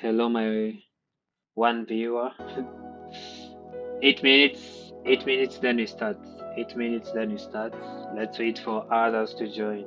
Hello, my one viewer. 8 minutes, 8 minutes, then we start. 8 minutes, then we start. Let's wait for others to join.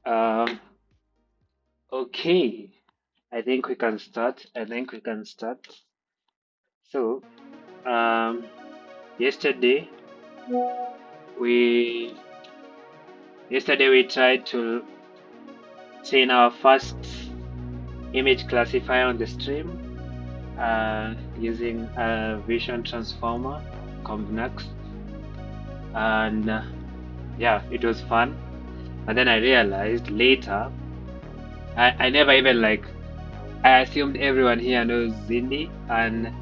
Um, okay, I think we can start. I think we can start. So, um, yesterday we yesterday we tried to train our first image classifier on the stream using a vision transformer, Convex, and yeah, it was fun. And then I realized later, I never even like I assumed everyone here knows Zindi, and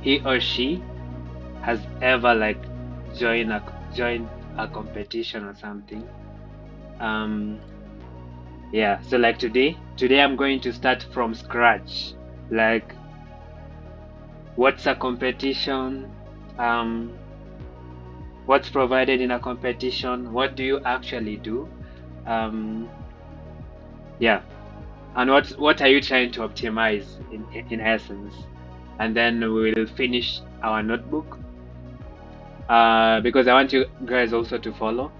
he or she has ever like joined a competition or something. Um, yeah. So like today I'm going to start from scratch. Like, what's a competition? What's provided in a competition? What do you actually do? Um, yeah. And what are you trying to optimize in essence? And then we'll finish our notebook because I want you guys also to follow.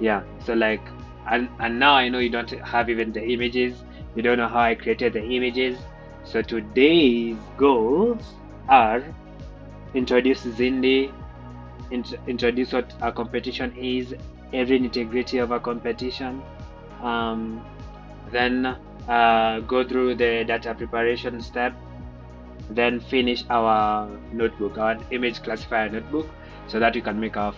Yeah, so like, and now I know you don't have even the images. You don't know how I created the images. So today's goals are introduce Zindi, introduce what a competition is, every nitty-gritty of a competition. Um, then go through the data preparation step, then finish our notebook, our image classifier notebook, so that we can make our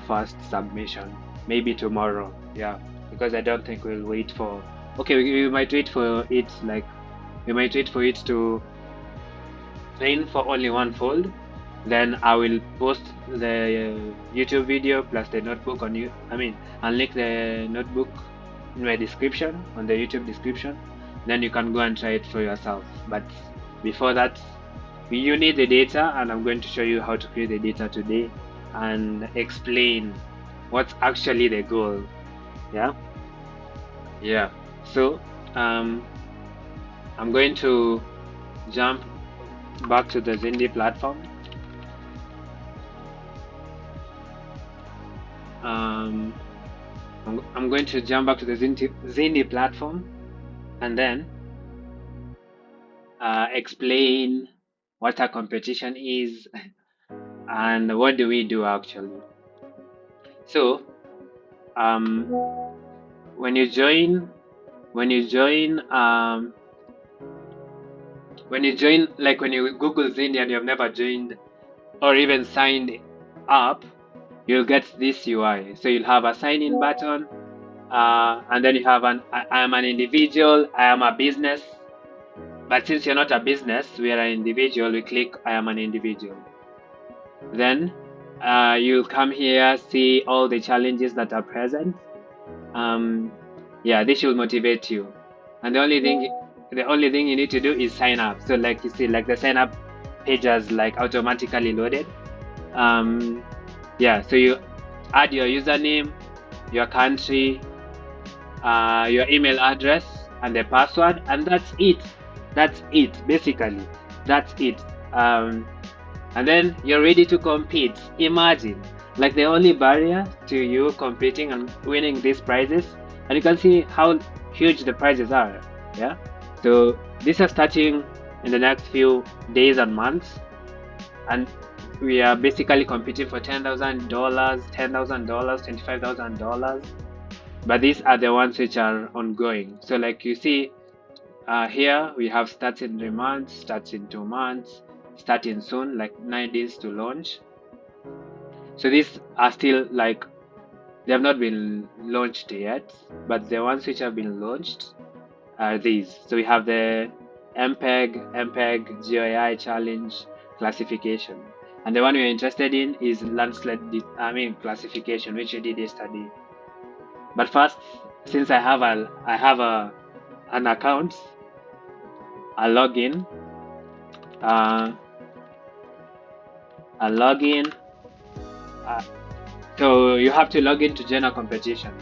first submission, maybe tomorrow. Yeah, because I don't think we'll wait for, okay, we might wait for it, like we might wait for it to train for only one fold. Then I will post the YouTube video plus the notebook on you. I mean, I'll link the notebook in my description, on the YouTube description. Then you can go and try it for yourself. But before that, you need the data, and I'm going to show you how to create the data today and explain what's actually the goal. Yeah, yeah. So I'm going to jump back to the Zindi platform. I'm going to jump back to the Zindi platform and then explain what a competition is and what do we do actually. So um, when you join like when you Google Zindi and you've never joined or even signed up, you'll get this UI. So you'll have a sign in button, and then you have I am an individual, I am a business. But since you're not a business, we are an individual, we click I am an individual. Then you'll come here, see all the challenges that are present. Yeah, this should motivate you. And the only thing you need to do is sign up. So like you see, like the sign up page has like automatically loaded. Yeah, so you add your username, your country, your email address, and the password, and that's it. That's it, basically. That's it. And then you're ready to compete. Imagine, like the only barrier to you competing and winning these prizes, and you can see how huge the prizes are. Yeah. So these are starting in the next few days and months, and we are basically competing for $10,000, $10,000, $25,000. But these are the ones which are ongoing. So like you see, here we have starts in 3 months, starts in 2 months, starting soon, like 9 days to launch. So these are still like, they have not been launched yet, but the ones which have been launched are these. So we have the MPEG GII challenge classification, and the one we are interested in is landslide classification, which we did yesterday. But first, since I have an account, I'll log in. So you have to log in to join a competition.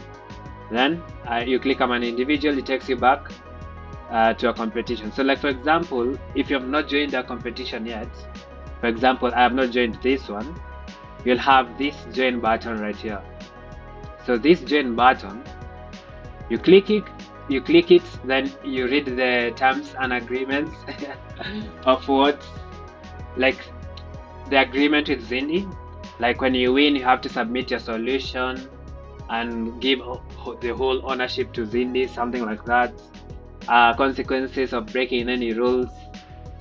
Then you click I'm an individual, it takes you back to a competition. So like for example, if you have not joined a competition yet, for example, I have not joined this one, you'll have this join button right here. So this join button, you click it, then you read the terms and agreements of what, like the agreement with Zindi. Like when you win, you have to submit your solution and give the whole ownership to Zindi, something like that. Consequences of breaking any rules.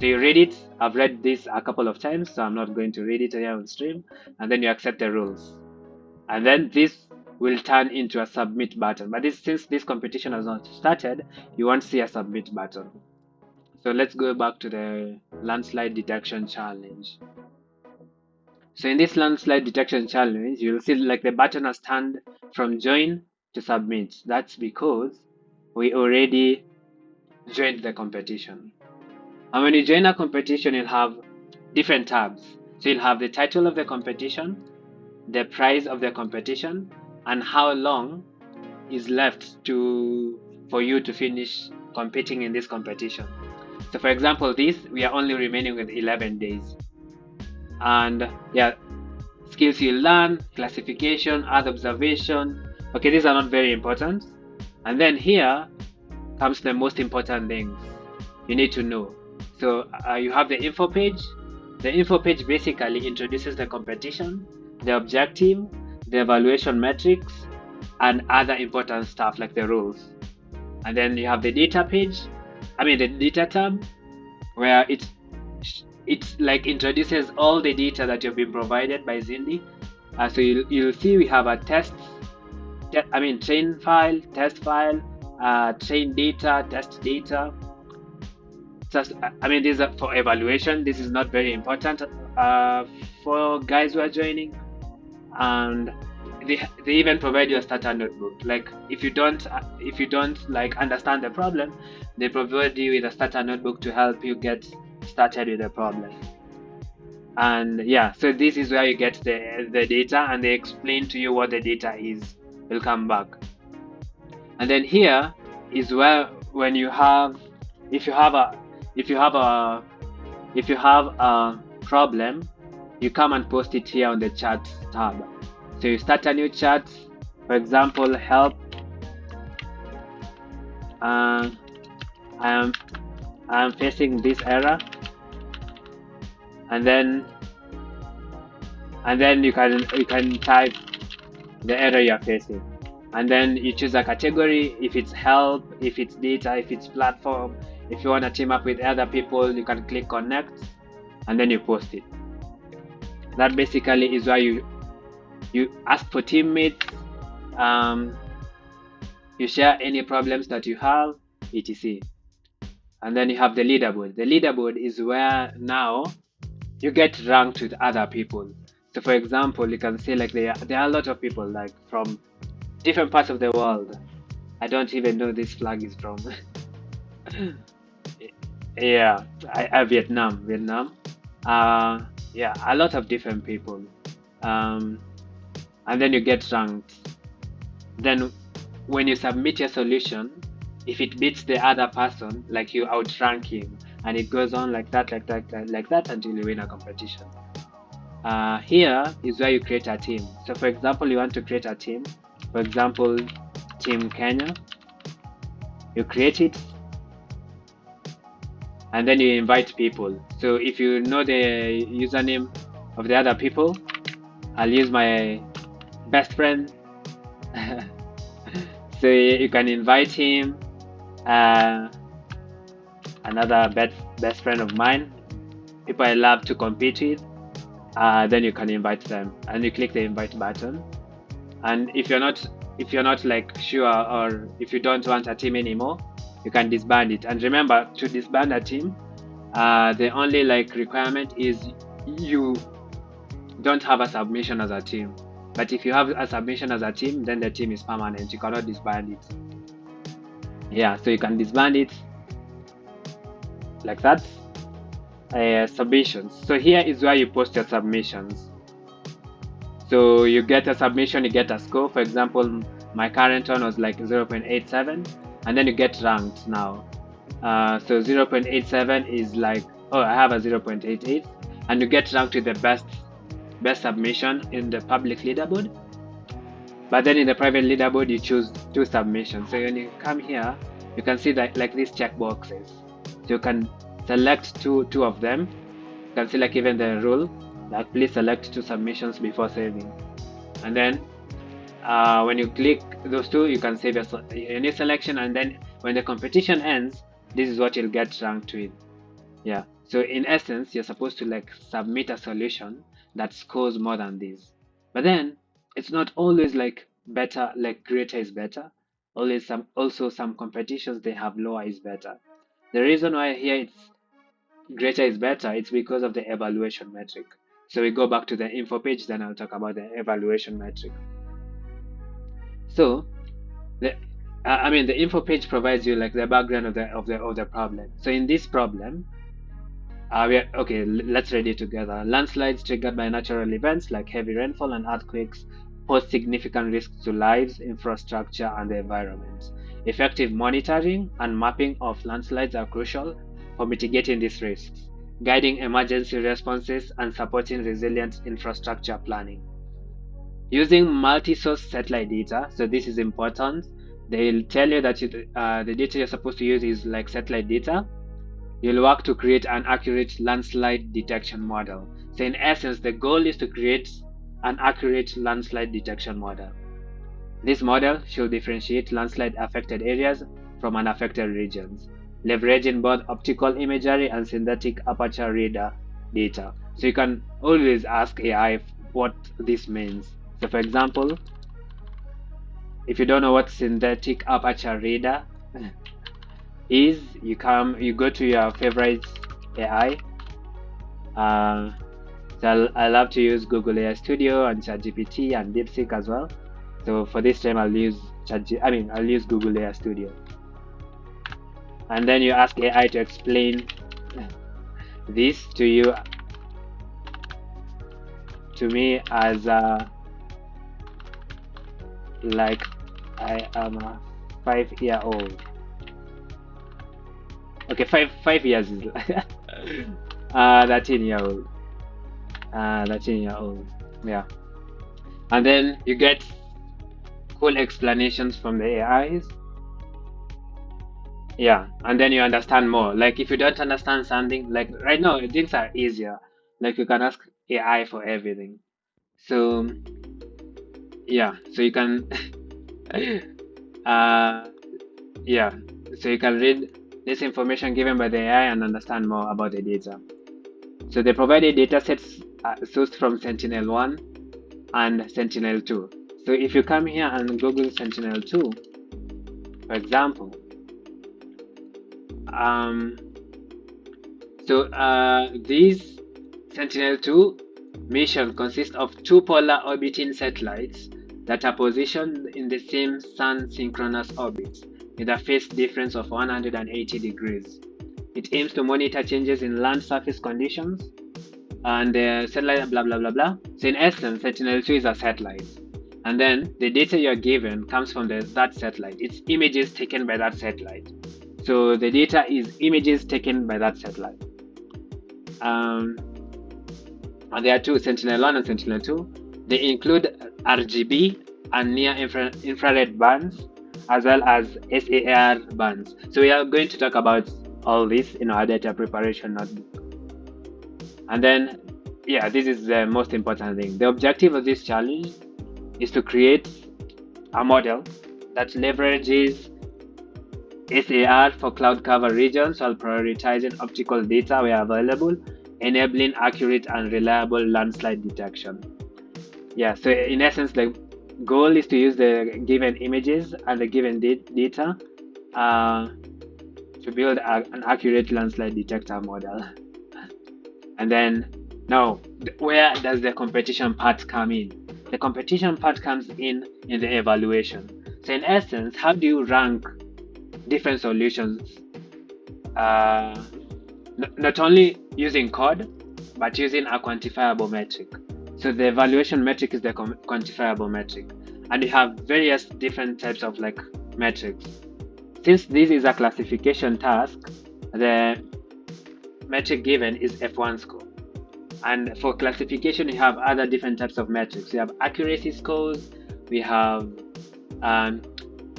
So you read it. I've read this a couple of times, so I'm not going to read it here on stream. And then you accept the rules. And then this will turn into a submit button. But since this competition has not started, you won't see a submit button. So let's go back to the landslide detection challenge. So in this landslide detection challenge, you'll see like the button has turned from join to submit. That's because we already joined the competition. And when you join a competition, you'll have different tabs. So you'll have the title of the competition, the price of the competition, and how long is left for you to finish competing in this competition. So for example, we are only remaining with 11 days. And yeah, skills you learn, classification, earth observation. Okay, these are not very important. And then here comes the most important things you need to know. So you have the info page. The info page basically introduces the competition, the objective, the evaluation metrics, and other important stuff like the rules. And then you have the data page, the data tab, where it's like introduces all the data that you've been provided by Zindi. So you'll see we have a train file, test file, train data, test data. These are for evaluation. This is not very important for guys who are joining. And they even provide you a starter notebook. Like if you don't like understand the problem, they provide you with a starter notebook to help you get started with the problem. And yeah, so this is where you get the data, and they explain to you what the data is. We'll come back. And then here is where when you have if you have a problem, you come and post it here on the chat tab. So you start a new chat, for example, help. I am facing this error, and then you can type the error you are facing, and then you choose a category. If it's help, if it's data, if it's platform. If you want to team up with other people, you can click connect, and then you post it. That basically is why you ask for teammates, you share any problems that you have, etc. And then you have the leaderboard. The leaderboard is where now you get ranked with other people. So for example, you can see like there are a lot of people like from different parts of the world. I don't even know this flag is from. Yeah, Vietnam. Yeah, a lot of different people. And then you get ranked. Then when you submit your solution, if it beats the other person, like you outrank him, and it goes on like that until you win a competition. Here is where you create a team. So for example, you want to create a team, for example, Team Kenya. You create it, and then you invite people. So if you know the username of the other people, I'll use my best friend. So you can invite him, another best friend of mine, people I love to compete with. Then you can invite them, and you click the invite button. And if you're not like sure, or if you don't want a team anymore, you can disband it. And remember, to disband a team, the only like requirement is you don't have a submission as a team. But if you have a submission as a team, then the team is permanent. You cannot disband it. Yeah, so you can disband it like that. Submissions. So here is where you post your submissions. So you get a submission, you get a score. For example, my current one was like 0.87, and then you get ranked now. So 0.87 is like, oh, I have a 0.88, and you get ranked with the best submission in the public leaderboard. But then in the private leaderboard, you choose 2 submissions. So when you come here, you can see that like these checkboxes. So you can select two of them. You can see like even the rule, like please select 2 submissions before saving. And then when you click those 2, you can save your new selection. And then when the competition ends, this is what you'll get ranked with. Yeah. So in essence, you're supposed to like submit a solution that scores more than this. But then it's not always like better, like greater is better. Always some competitions they have lower is better. The reason why here it's greater is better, it's because of the evaluation metric. So we go back to the info page, then I'll talk about the evaluation metric. So the the info page provides you like the background of the problem. So in this problem, okay, let's read it together. Landslides triggered by natural events like heavy rainfall and earthquakes pose significant risks to lives, infrastructure, and the environment. Effective monitoring and mapping of landslides are crucial for mitigating these risks, guiding emergency responses, and supporting resilient infrastructure planning. Using multi-source satellite data, so this is important. They'll tell you that the data you're supposed to use is like satellite data. You'll work to create an accurate landslide detection model. So in essence, the goal is to create an accurate landslide detection model. This model should differentiate landslide affected areas from unaffected regions, leveraging both optical imagery and synthetic aperture radar data. So you can always ask AI what this means. So for example, if you don't know what synthetic aperture radar is, you go to your favorite AI. So I love to use Google AI Studio and ChatGPT and DeepSeek as well. So for this time, I'll use Google AI Studio. And then you ask AI to explain this to you, to me as like I am a 5-year-old. Okay, 5 years is 13-year-old. 13-year-old. Yeah. And then you get cool explanations from the AIs. Yeah, and then you understand more. Like if you don't understand something, like right now things are easier. Like you can ask AI for everything. So yeah, so you can uh yeah, so you can read this information given by the AI and understand more about the data. So they provided data sets sourced from Sentinel-1 and Sentinel-2. So if you come here and Google Sentinel-2, for example, um, these Sentinel-2 mission consists of 2 polar orbiting satellites that are positioned in the same sun-synchronous orbits with a phase difference of 180 degrees. It aims to monitor changes in land surface conditions and the satellite blah blah blah blah. So in essence, Sentinel-2 is a satellite. And then the data you're given comes from that satellite. It's images taken by that satellite. So the data is images taken by that satellite. And there are 2, Sentinel-1 and Sentinel-2. They include RGB and near infrared bands as well as SAR bands. So we are going to talk about all this in our data preparation notebook. And then, yeah, this is the most important thing. The objective of this challenge is to create a model that leverages SAR for cloud cover regions while prioritizing optical data where available, enabling accurate and reliable landslide detection. Yeah, so in essence, the goal is to use the given images and the given data to build an accurate landslide detector model. And then, now, where does the competition part come in? The competition part comes in the evaluation. So in essence, how do you rank different solutions? Not only using code, but using a quantifiable metric. So the evaluation metric is the quantifiable metric, and you have various different types of like metrics. Since this is a classification task, the metric given is F1 score. And for classification, you have other different types of metrics. You have accuracy scores, we have um,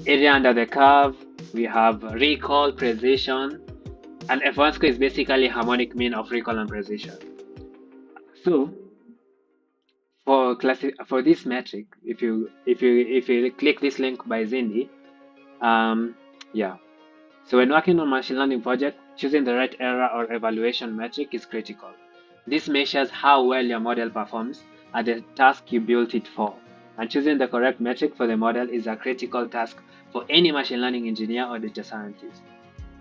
area under the curve, we have recall, precision, and F1 score is basically harmonic mean of recall and precision. So for this metric, if you click this link by Zindi, yeah. So when working on machine learning project, choosing the right error or evaluation metric is critical. This measures how well your model performs at the task you built it for. And choosing the correct metric for the model is a critical task for any machine learning engineer or data scientist.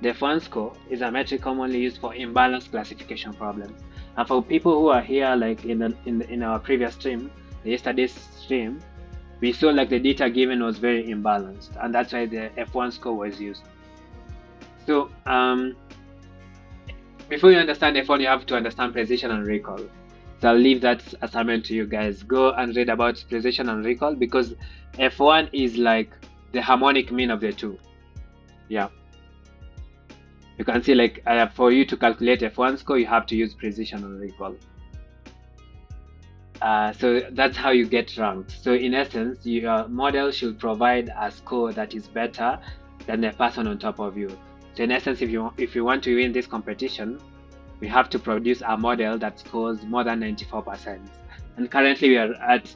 The F1 score is a metric commonly used for imbalanced classification problems. And for people who are here, like in our previous stream, yesterday's stream, we saw like the data given was very imbalanced, and that's why the F1 score was used. So before you understand F1, you have to understand precision and recall. So I'll leave that assignment to you guys. Go and read about precision and recall, because F1 is like the harmonic mean of the two. Yeah. You can see like for you to calculate F1 score, you have to use precision and recall. So that's how you get ranked. So in essence, your model should provide a score that is better than the person on top of you. So in essence, if you want to win this competition, we have to produce a model that scores more than 94%. And currently we are at,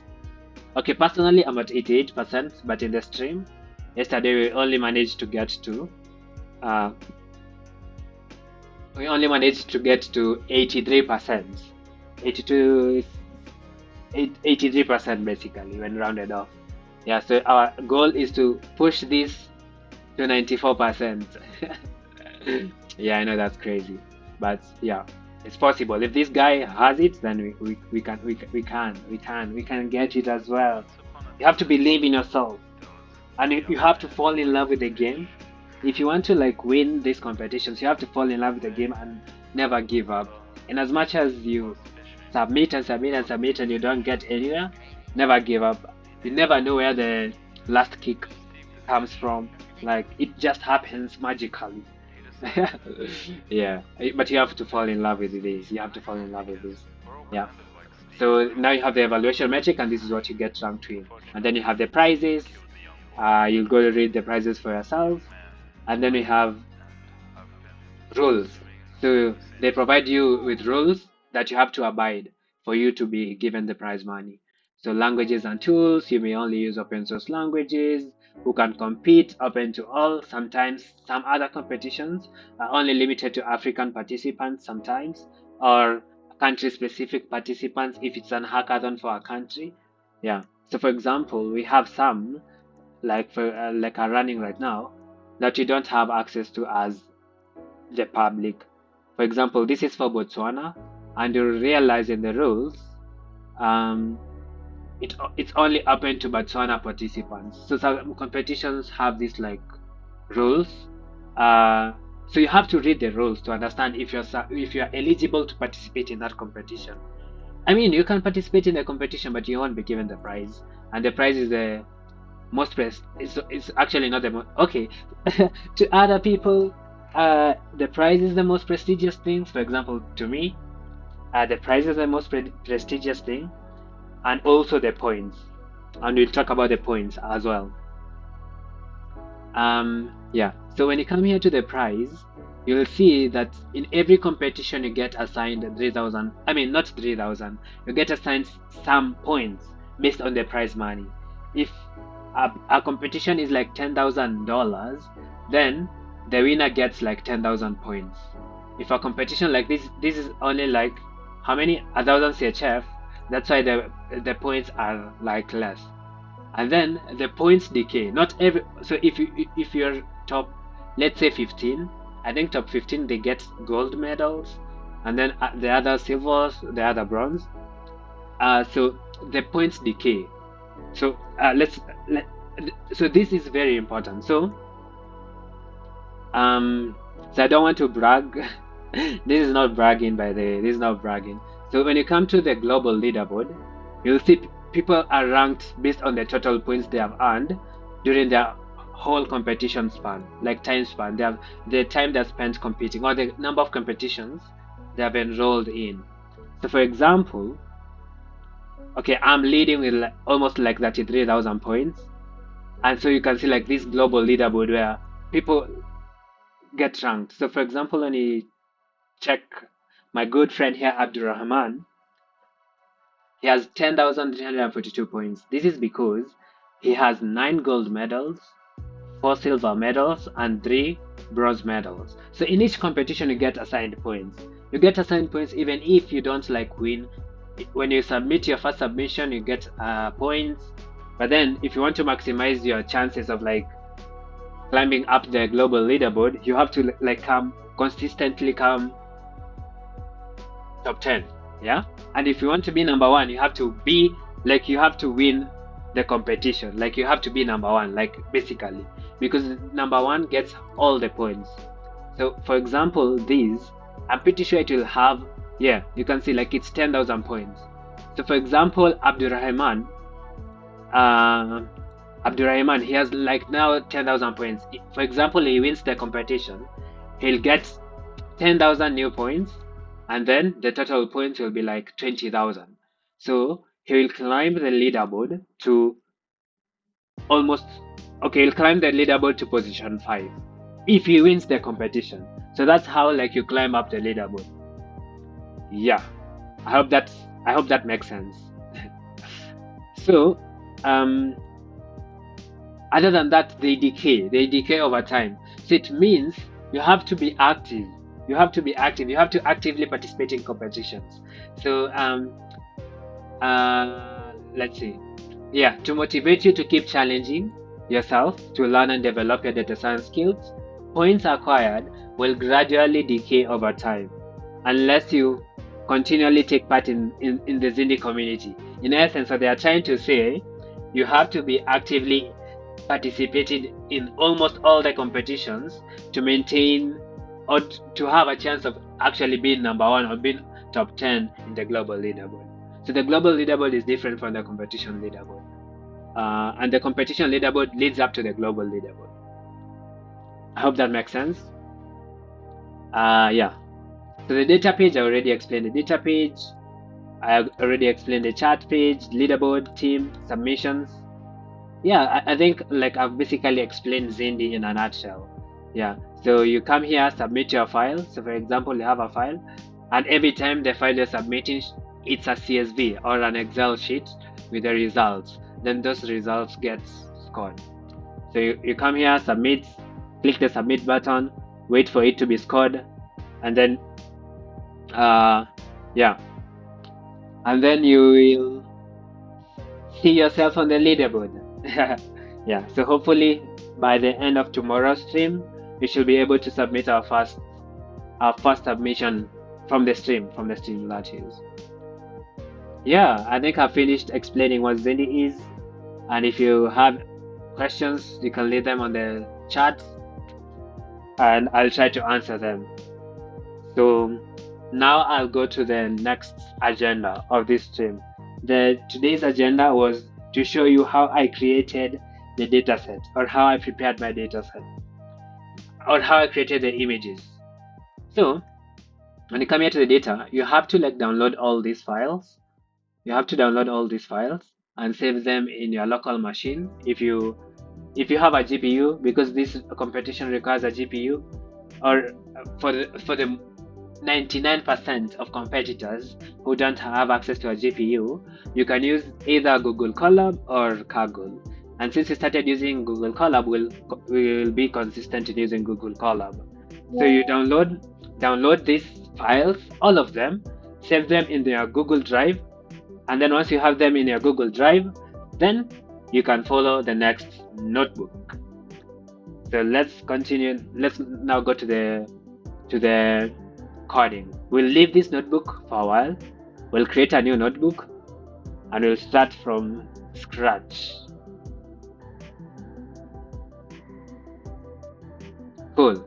okay, personally I'm at 88%, but in the stream, yesterday we only managed to get to 83%. 83% basically when rounded off. Yeah, so our goal is to push this to 94%. Yeah, I know that's crazy, but yeah, it's possible. If this guy has it, then we can get it as well. You have to believe in yourself, and you have to fall in love with the game. If you want to like win these competitions, you have to fall in love with the game and never give up. And as much as you submit and submit and submit and you don't get anywhere, never give up. You never know where the last kick comes from. Like it just happens magically. Yeah, but you have to fall in love with this. You have to fall in love with this. Yeah. So now you have the evaluation metric, and this is what you get ranked with. And then you have the prizes. You'll go to read the prizes for yourself. And then we have rules. So they provide you with rules that you have to abide for you to be given the prize money. So languages and tools, you may only use open source languages. Who can compete, open to all. Sometimes some other competitions are only limited to African participants sometimes, or country specific participants if it's an hackathon for a country. Yeah. So for example, we have some like are running right now that you don't have access to as the public. For example, this is for Botswana, and you realize in the rules, it's only open to Botswana participants. So some competitions have these like rules. So you have to read the rules to understand if you're eligible to participate in that competition. I mean, you can participate in the competition, but you won't be given the prize, and the prize is the most it's actually not the most okay. To other people, the prize is the most prestigious thing. For example, to me, the prize is the most prestigious thing, and also the points, and we'll talk about the points as well. Yeah, so when you come here to the prize, you'll see that in every competition you get assigned 3,000. I mean, not 3,000, you get assigned some points based on the prize money. If a competition is like $10,000, then the winner gets like 10,000 points. If a competition like this is only like how many, 1,000 CHF, that's why the points are like less. And then the points decay. Not every, so if you're top, let's say 15, I think top 15 they get gold medals, and then the other silvers, the other bronze. So the points decay. So so this is very important. So I don't want to brag. This is not bragging, by the way. This is not bragging. So when you come to the global leaderboard, you'll see people are ranked based on the total points they have earned during their whole competition span, like time span. They have the time they spent competing, or the number of competitions they have enrolled in. So for example, okay, I'm leading with like, almost like 33,000 points. And so you can see like this global leaderboard where people get ranked. So for example, when you check my good friend here, Abdurrahman, he has 10,342 points. This is because he has 9 gold medals, 4 silver medals, and 3 bronze medals. So in each competition, you get assigned points. You get assigned points even if you don't like win. When you submit your first submission, you get points. But then if you want to maximize your chances of like climbing up the global leaderboard, you have to like consistently come top 10. Yeah. And if you want to be number one, you have to be like, you have to win the competition. Like you have to be number one, like basically, because number one gets all the points. So for example, these, I'm pretty sure it will have, yeah, you can see like it's 10,000 points. So for example, Abdurrahman, he has like now 10,000 points. For example, he wins the competition, he'll get 10,000 new points, and then the total points will be like 20,000. So he will climb the leaderboard to almost, okay, he'll climb the leaderboard to position 5 if he wins the competition. So that's how like you climb up the leaderboard. Yeah, I hope that makes sense. So other than that, they decay over time. So it means you have to be active. You have to actively participate in competitions. So let's see, yeah, to motivate you to keep challenging yourself to learn and develop your data science skills, points acquired will gradually decay over time unless you continually take part in the Zindi community. In essence, what they are trying to say, you have to be actively participated in almost all the competitions to maintain or to have a chance of actually being number one or being top 10 in the global leaderboard. So the global leaderboard is different from the competition leaderboard. And the competition leaderboard leads up to the global leaderboard. I hope that makes sense. Yeah. So the data page, I already explained the data page. I already explained the chart page, leaderboard, team, submissions. Yeah, I think like I've basically explained Zindi in a nutshell. Yeah, so you come here, submit your file. So for example, you have a file, and every time the file you're submitting, it's a CSV or an Excel sheet with the results. Then those results get scored. So you come here, submit, click the submit button, wait for it to be scored, and then yeah, and then you will see yourself on the leaderboard. Yeah, so hopefully by the end of tomorrow's stream, we should be able to submit our first submission from the stream that is. Yeah, I think I finished explaining what Zindi is, and if you have questions, you can leave them on the chat, and I'll try to answer them. So now I'll go to the next agenda of this stream. Today's agenda was to show you how I created the dataset, or how I prepared my dataset, or how I created the images. So when you come here to the data, you have to like download all these files. You have to download all these files and save them in your local machine. If you have a GPU, because this competition requires a GPU, or for the 99% of competitors who don't have access to a GPU, you can use either Google Colab or Kaggle. And since we started using Google Colab, we'll be consistent in using Google Colab. So you download these files, all of them, save them in your Google Drive, and then once you have them in your Google Drive, then you can follow the next notebook. So let's continue. Let's now go to the coding. We'll leave this notebook for a while. We'll create a new notebook and we'll start from scratch. Cool.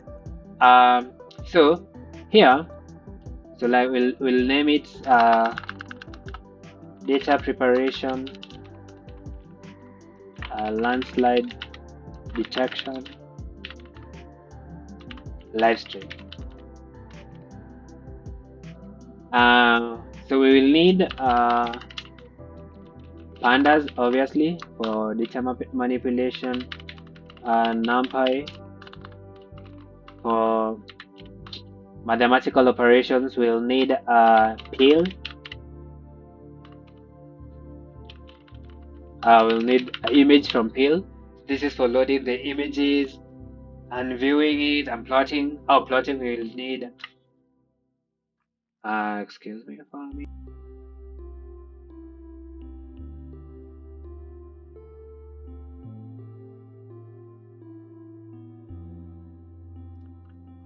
So here, so like we'll name it data preparation, landslide detection, live stream. So we will need pandas obviously for data manipulation, NumPy for mathematical operations. We'll need a pill. We'll need an image from pill. This is for loading the images and viewing it and plotting. Plotting we'll need excuse me for me.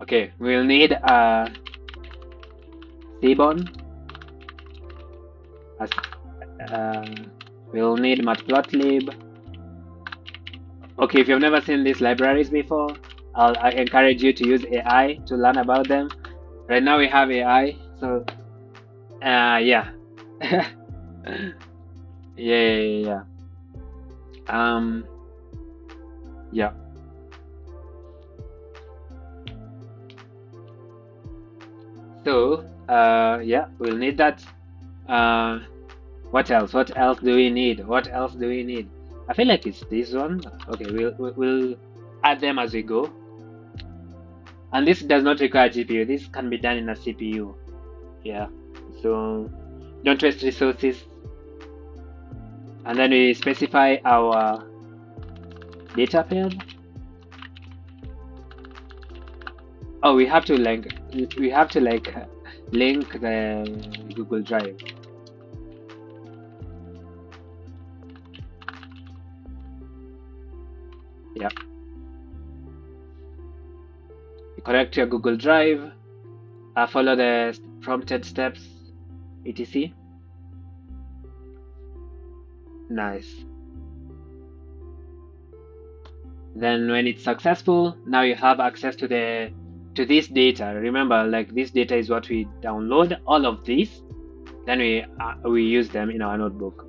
Okay, we'll need a Seaborn. We'll need matplotlib. Okay, if you've never seen these libraries before, I encourage you to use AI to learn about them. Right now we have AI, so yeah. yeah. Yeah. So yeah, we'll need that. What else? What else do we need? What else do we need? I feel like it's this one. Okay, we'll add them as we go. And this does not require GPU. This can be done in a CPU. Yeah. So don't waste resources. And then we specify our data pair. Oh, we have to link the Google Drive. Yeah. You connect your Google Drive. Follow the prompted steps, etc. Nice. Then when it's successful, now you have access to this data. Remember, like this data is what we download, all of these, then we use them in our notebook.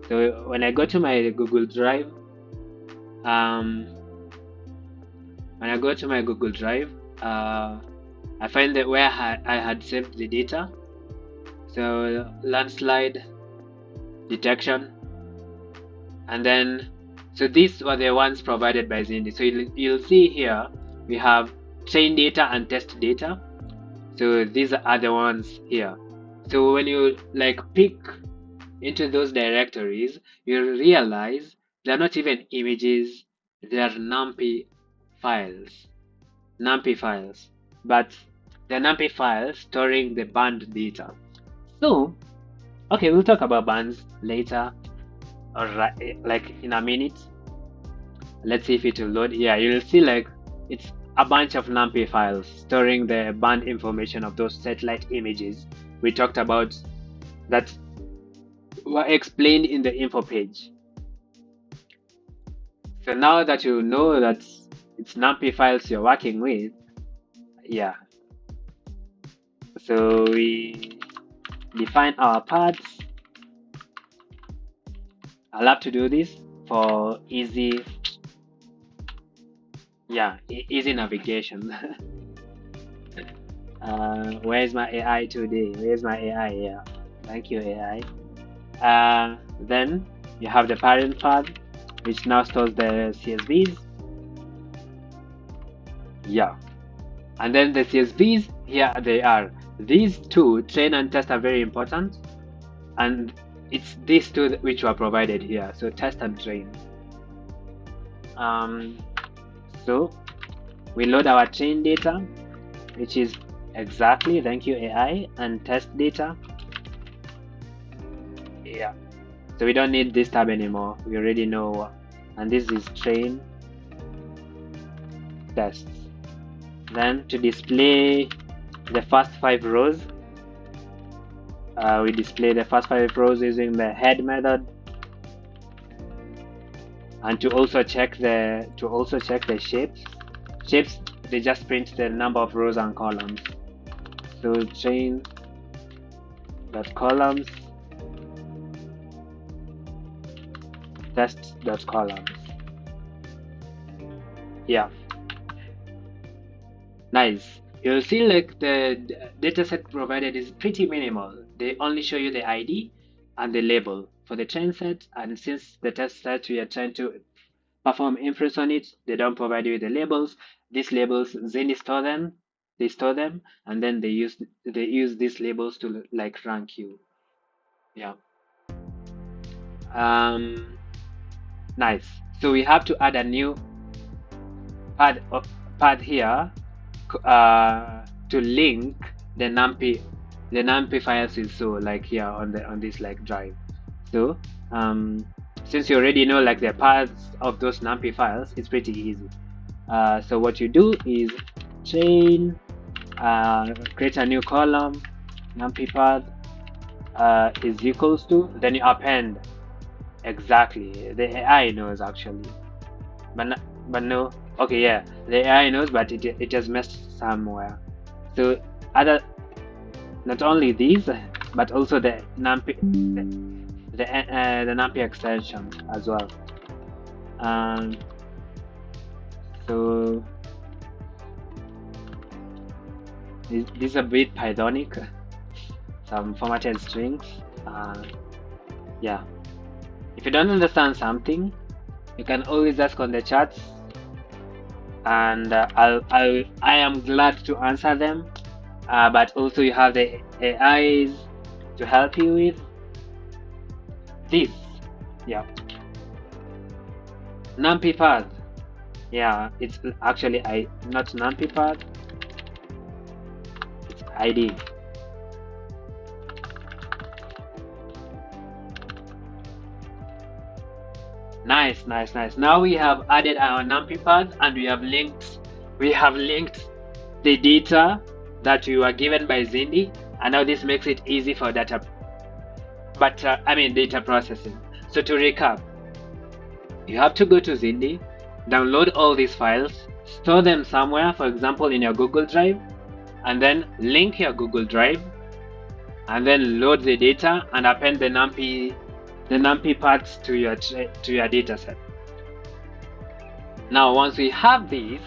So when I go to my Google Drive, when I go to my Google Drive, I find that where I had saved the data. So landslide detection, and then so these were the ones provided by Zindi. So you'll see here we have train data and test data. So these are the ones here. So when you like pick into those directories, you realize they're not even images, they're NumPy files. But they're NumPy files storing the band data. So okay, we'll talk about bands later, or like in a minute. Let's see if it will load. Yeah, you'll see like it's a bunch of NumPy files storing the band information of those satellite images we talked about that were explained in the info page. So now that you know that it's NumPy files you're working with, yeah. So we define our paths. I'll have to do this for easy navigation. Where's my AI today? Where's my AI? Yeah, thank you, AI. Then you have the parent path, which now stores the CSVs. Yeah, and then the CSVs, here they are. These two, train and test, are very important, and it's these two which were provided here. So test and train. So we load our train data, which is exactly, thank you AI, and test data. Yeah, so we don't need this tab anymore. We already know, and this is train tests. Then to display the first 5 rows, we display the first 5 rows using the head method, and to also check the shapes, they just print the number of rows and columns. So train dot columns, test dot columns. Yeah, nice. You'll see like the dataset provided is pretty minimal. They only show you the ID and the label. for the train set, and since the test set we are trying to perform inference on it, they don't provide you with the labels. These labels, Zindi store them, they store them, and then they use these labels to like rank you. Yeah. Nice. So we have to add a new pad here to link the numpy files is so like here on this like drive. So since you already know like the paths of those numpy files, it's pretty easy. So what you do is chain, create a new column, numpy path is equals to, then you append. Exactly, the AI knows actually, but no, okay, yeah, the AI knows, but it just messed somewhere. So other, not only these, but also the numpy the numpy extension as well. So this is a bit Pythonic, some formatted strings. Yeah, if you don't understand something, you can always ask on the chats, and I am glad to answer them. But also you have the AIs to help you with this. Yeah, numpy path. Yeah, it's actually not numpy path, it's ID. Nice, nice, nice. Now we have added our numpy path, and we have linked the data that we were given by Zindi, and now this makes it easy for data processing. So to recap, you have to go to Zindi, download all these files, store them somewhere, for example in your Google Drive, and then link your Google Drive, and then load the data and append the numpy parts to your data set. Now once we have these,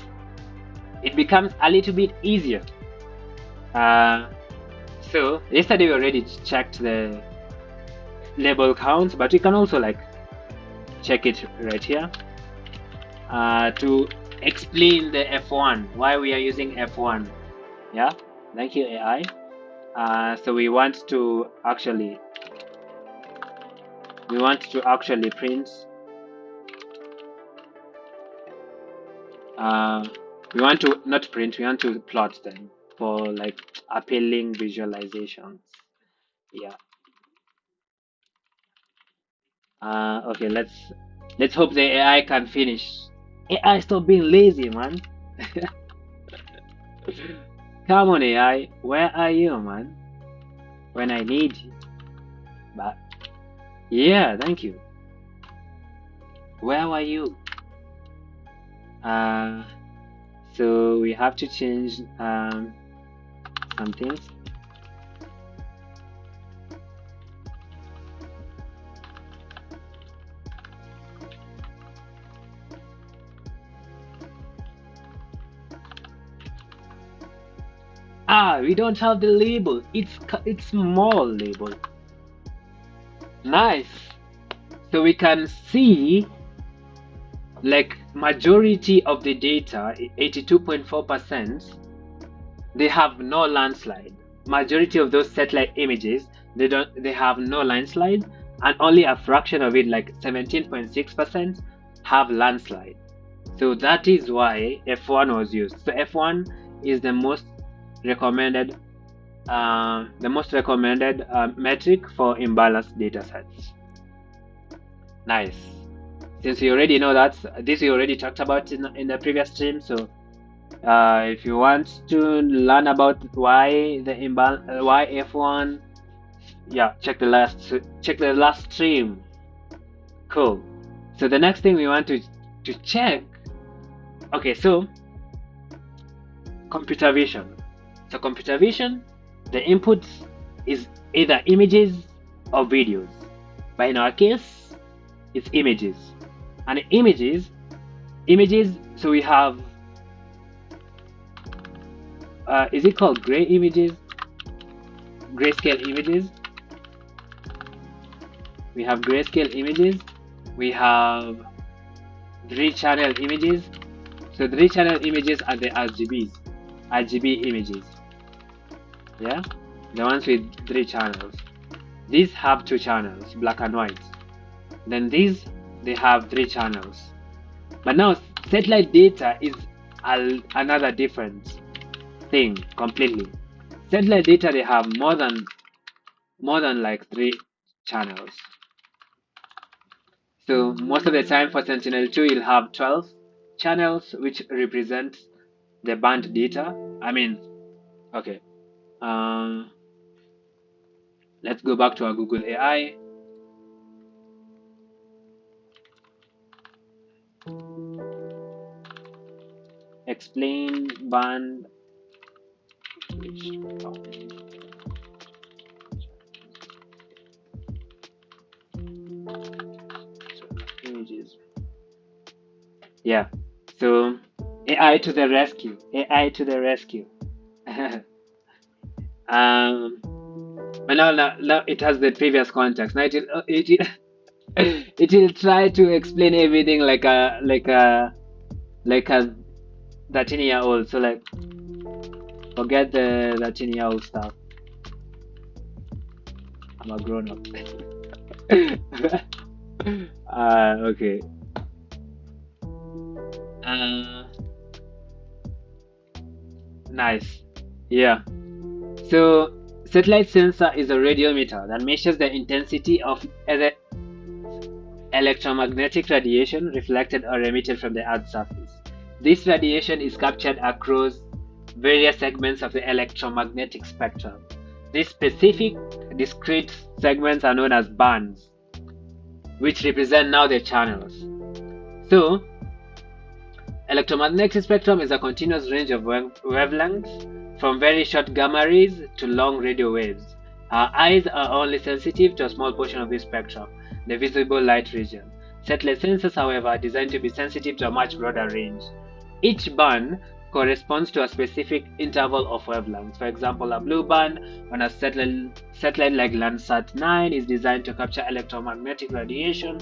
it becomes a little bit easier. So yesterday we already checked the label counts, but we can also like check it right here to explain the F1, why we are using F1. Yeah, thank you AI. So we want to actually print we want to not print, we want to plot them for like appealing visualizations. Yeah. Okay, let's hope the AI can finish. AI, stop being lazy, man. Come on, AI, where are you, man? When I need you. But yeah, thank you. Where were you? So we have to change some things. We don't have the label. It's small label. Nice. So we can see like majority of the data, 82.4%, they have no landslide. Majority of those satellite images, they have no landslide, and only a fraction of it, like 17.6%, have landslide. So that is why F1 was used. So F1 is the most recommended metric for imbalanced data sets. Nice. Since you already know that, this we already talked about in the previous stream. So if you want to learn about why why F1, yeah, check the last stream. Cool. So the next thing we want to check. Okay, so computer vision. So computer vision, the input is either images or videos. But in our case, it's images. And images, so we have, is it called grayscale images? we have grayscale images, we have 3-channel images. So 3-channel images are the RGB images. Yeah, the ones with 3 channels. These have 2 channels, black and white. Then these, they have 3 channels. But now satellite data is another different thing completely. Satellite data, they have more than like 3 channels. So most of the time for Sentinel-2 you'll have 12 channels, which represent the band data. I mean, okay. Let's go back to our Google AI. Explain band images. Yeah. So AI to the rescue. AI to the rescue. But now it has the previous context. Now it will try to explain everything like a 13-year-old. So like, forget the 13-year-old stuff. I'm a grown up. Okay. Nice. Yeah. So satellite sensor is a radiometer that measures the intensity of electromagnetic radiation reflected or emitted from the Earth's surface. This radiation is captured across various segments of the electromagnetic spectrum. These specific discrete segments are known as bands, which represent now the channels. So, electromagnetic spectrum is a continuous range of wavelengths from very short gamma rays to long radio waves. Our eyes are only sensitive to a small portion of this spectrum, the visible light region. Satellite sensors, however, are designed to be sensitive to a much broader range. Each band corresponds to a specific interval of wavelengths. For example, a blue band on a satellite like Landsat-9 is designed to capture electromagnetic radiation,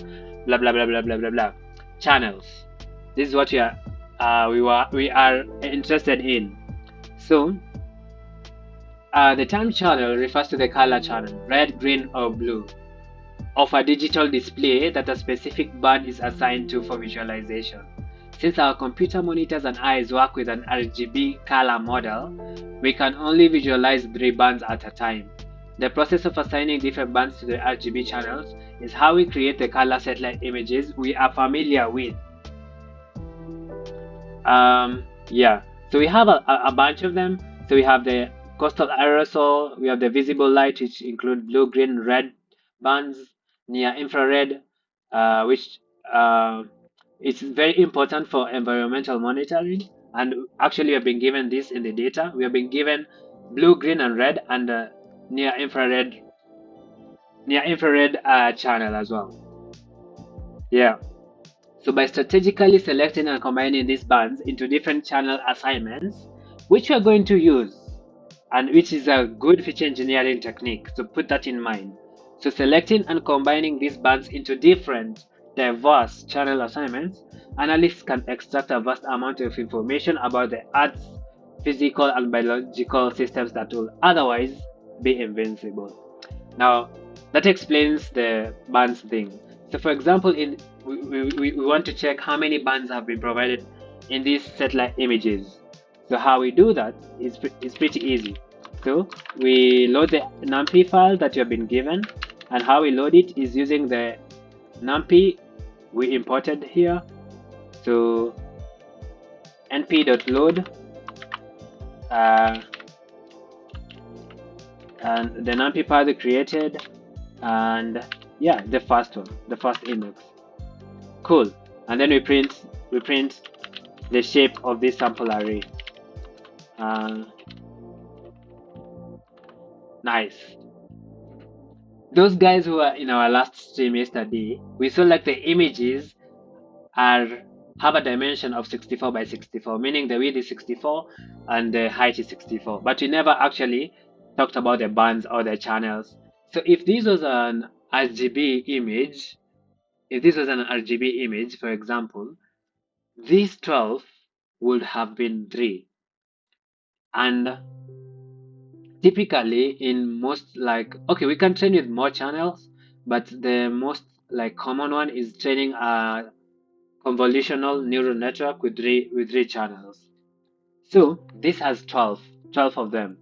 blah blah blah blah blah blah blah. Channels. This is what we are interested in. So, the term channel refers to the color channel, red, green, or blue, of a digital display that a specific band is assigned to for visualization. Since our computer monitors and eyes work with an RGB color model, we can only visualize 3 bands at a time. The process of assigning different bands to the RGB channels is how we create the color satellite images we are familiar with. Yeah, so we have a bunch of them. So we have the coastal aerosol, we have the visible light, which include blue, green, red bands, near infrared, which it's very important for environmental monitoring. And actually, we have been given this in the data. We have been given blue, green, and red, and near infrared channel as well. Yeah. So by strategically selecting and combining these bands into different channel assignments, which we are going to use, and which is a good feature engineering technique, so put that in mind. So selecting and combining these bands into different diverse channel assignments, analysts can extract a vast amount of information about the Earth's physical and biological systems that will otherwise be invincible. Now, that explains the bands thing. So for example, we want to check how many bands have been provided in these satellite images. So how we do that is pretty easy. So we load the numpy file that you have been given, and how we load it is using the numpy we imported here. So np.load and the numpy path created, and yeah, the first index. Cool. And then we print the shape of this sample array. Nice. Those guys who are in our last stream yesterday, we saw like the images have a dimension of 64 by 64, meaning the width is 64 and the height is 64. But we never actually talked about the bands or the channels. So if this was an RGB image, if this was an RGB image, for example, these 12 would have been 3. And typically in most, like, okay, we can train with more channels, but the most like common one is training a convolutional neural network with three channels. So this has 12 of them.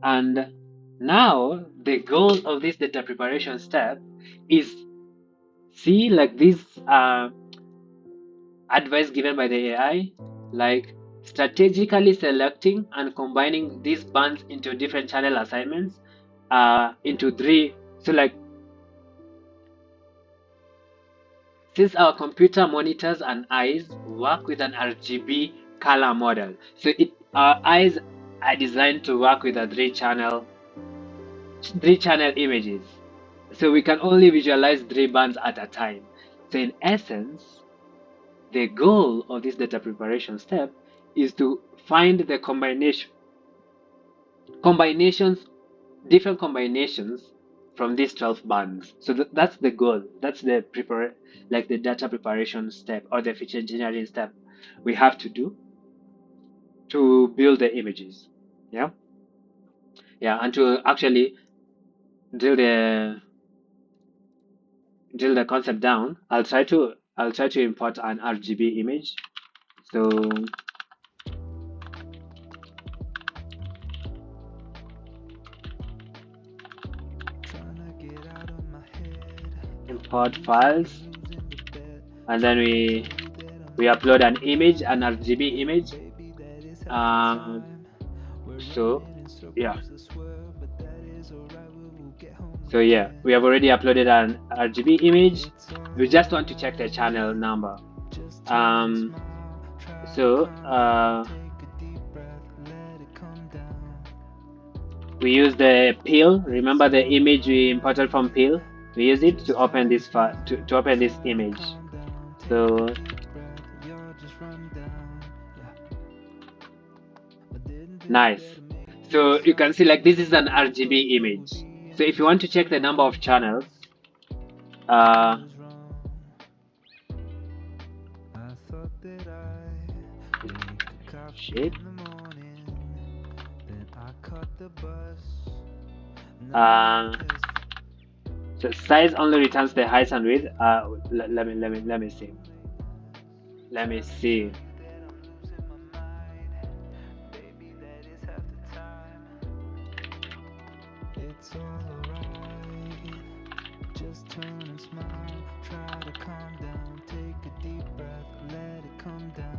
And now the goal of this data preparation step is, see, like this advice given by the AI, like strategically selecting and combining these bands into different channel assignments into 3. So like, since our computer monitors and eyes work with an RGB color model, so our eyes are designed to work with a 3-channel images. So we can only visualize 3 bands at a time. So in essence, the goal of this data preparation step is to find the different combinations from these 12 bands. So that's the goal. That's the the data preparation step, or the feature engineering step we have to do to build the images. Yeah, yeah, and to actually drill the concept down, I'll try to import an RGB image. So import files, and then we upload an image, an RGB image. So yeah, we have already uploaded an RGB image. We just want to check the channel number. So we use the peel. Remember the image we imported from peel? We use it to open this file, to open this image. So nice. So you can see, like, this is an RGB image. So if you want to check the number of channels, shit. So size only returns the height and width. Let me see. Let me see. It's all alright. Just turn and smile. Try to calm down. Take a deep breath. Let it come down.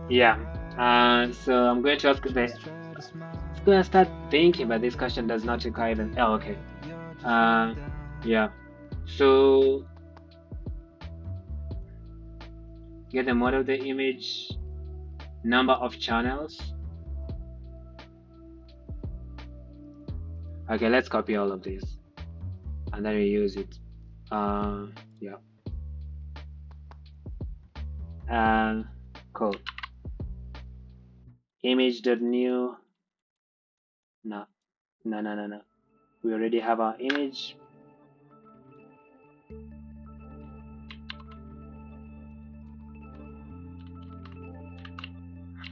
Yeah. So I'm going to ask the. I'm going to start thinking, but this question does not require even. Oh, okay. Yeah. So get the model of the image, number of channels. Okay, let's copy all of this, and then we use it. Yeah. Cool. Image.new. No. We already have our image.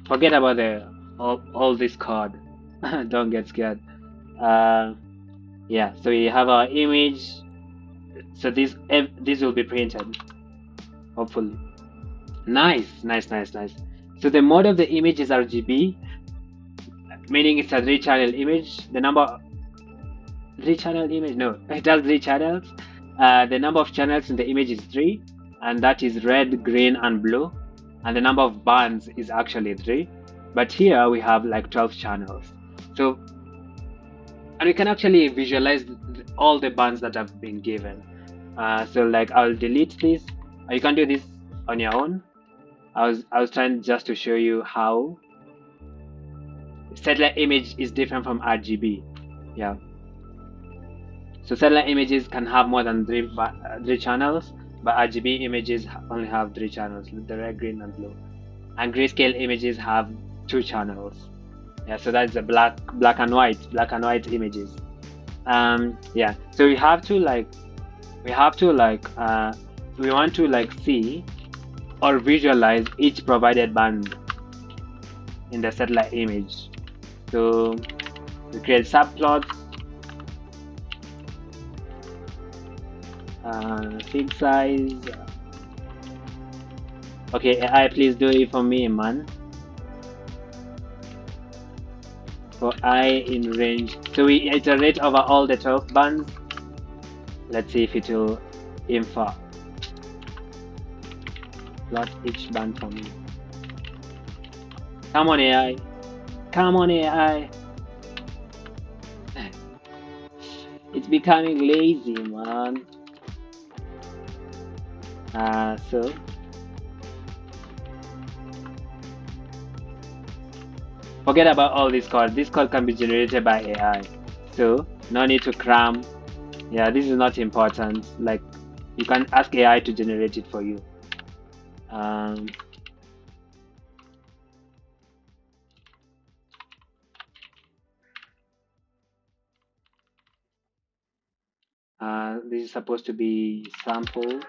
Forget about all this code. Don't get scared. Yeah. So we have our image. So this will be printed, hopefully. Nice. So the mode of the image is RGB, meaning it's a 3-channel image. The number 3-channel image, no, it has 3 channels. The number of channels in the image is 3, and that is red, green, and blue. And the number of bands is actually 3, but here we have like 12 channels. So, and we can actually visualize all the bands that have been given. So like, I'll delete this. You can do this on your own. I was trying just to show you how satellite image is different from RGB. Yeah. So satellite images can have more than 3 channels, but RGB images only have 3 channels: the red, green, and blue. And grayscale images have 2 channels. Yeah, so that's the black and white images. Yeah, so we have to like we want to like see or visualize each provided band in the satellite image. So we create subplots, fig size. Okay, AI, please do it for me, man. For I in range. So we iterate over all the 12 bands. Let's see if it will infer. Plot each band for me. Come on, AI. Come on, AI. It's becoming lazy, man. So forget about all this code. This code can be generated by AI. So no need to cram. Yeah, this is not important. Like you can ask AI to generate it for you. Um, this is supposed to be sample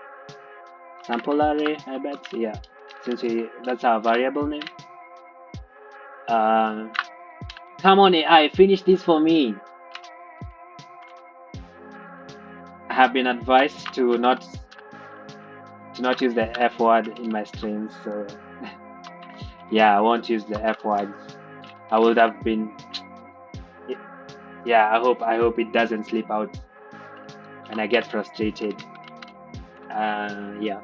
array, I bet. Yeah, since that's our variable name. Uh, Come on, AI, finish this for me. I have been advised to not use the F word in my streams, so yeah, I won't use the F words. I would have been. Yeah, I hope it doesn't slip out and I get frustrated. Yeah.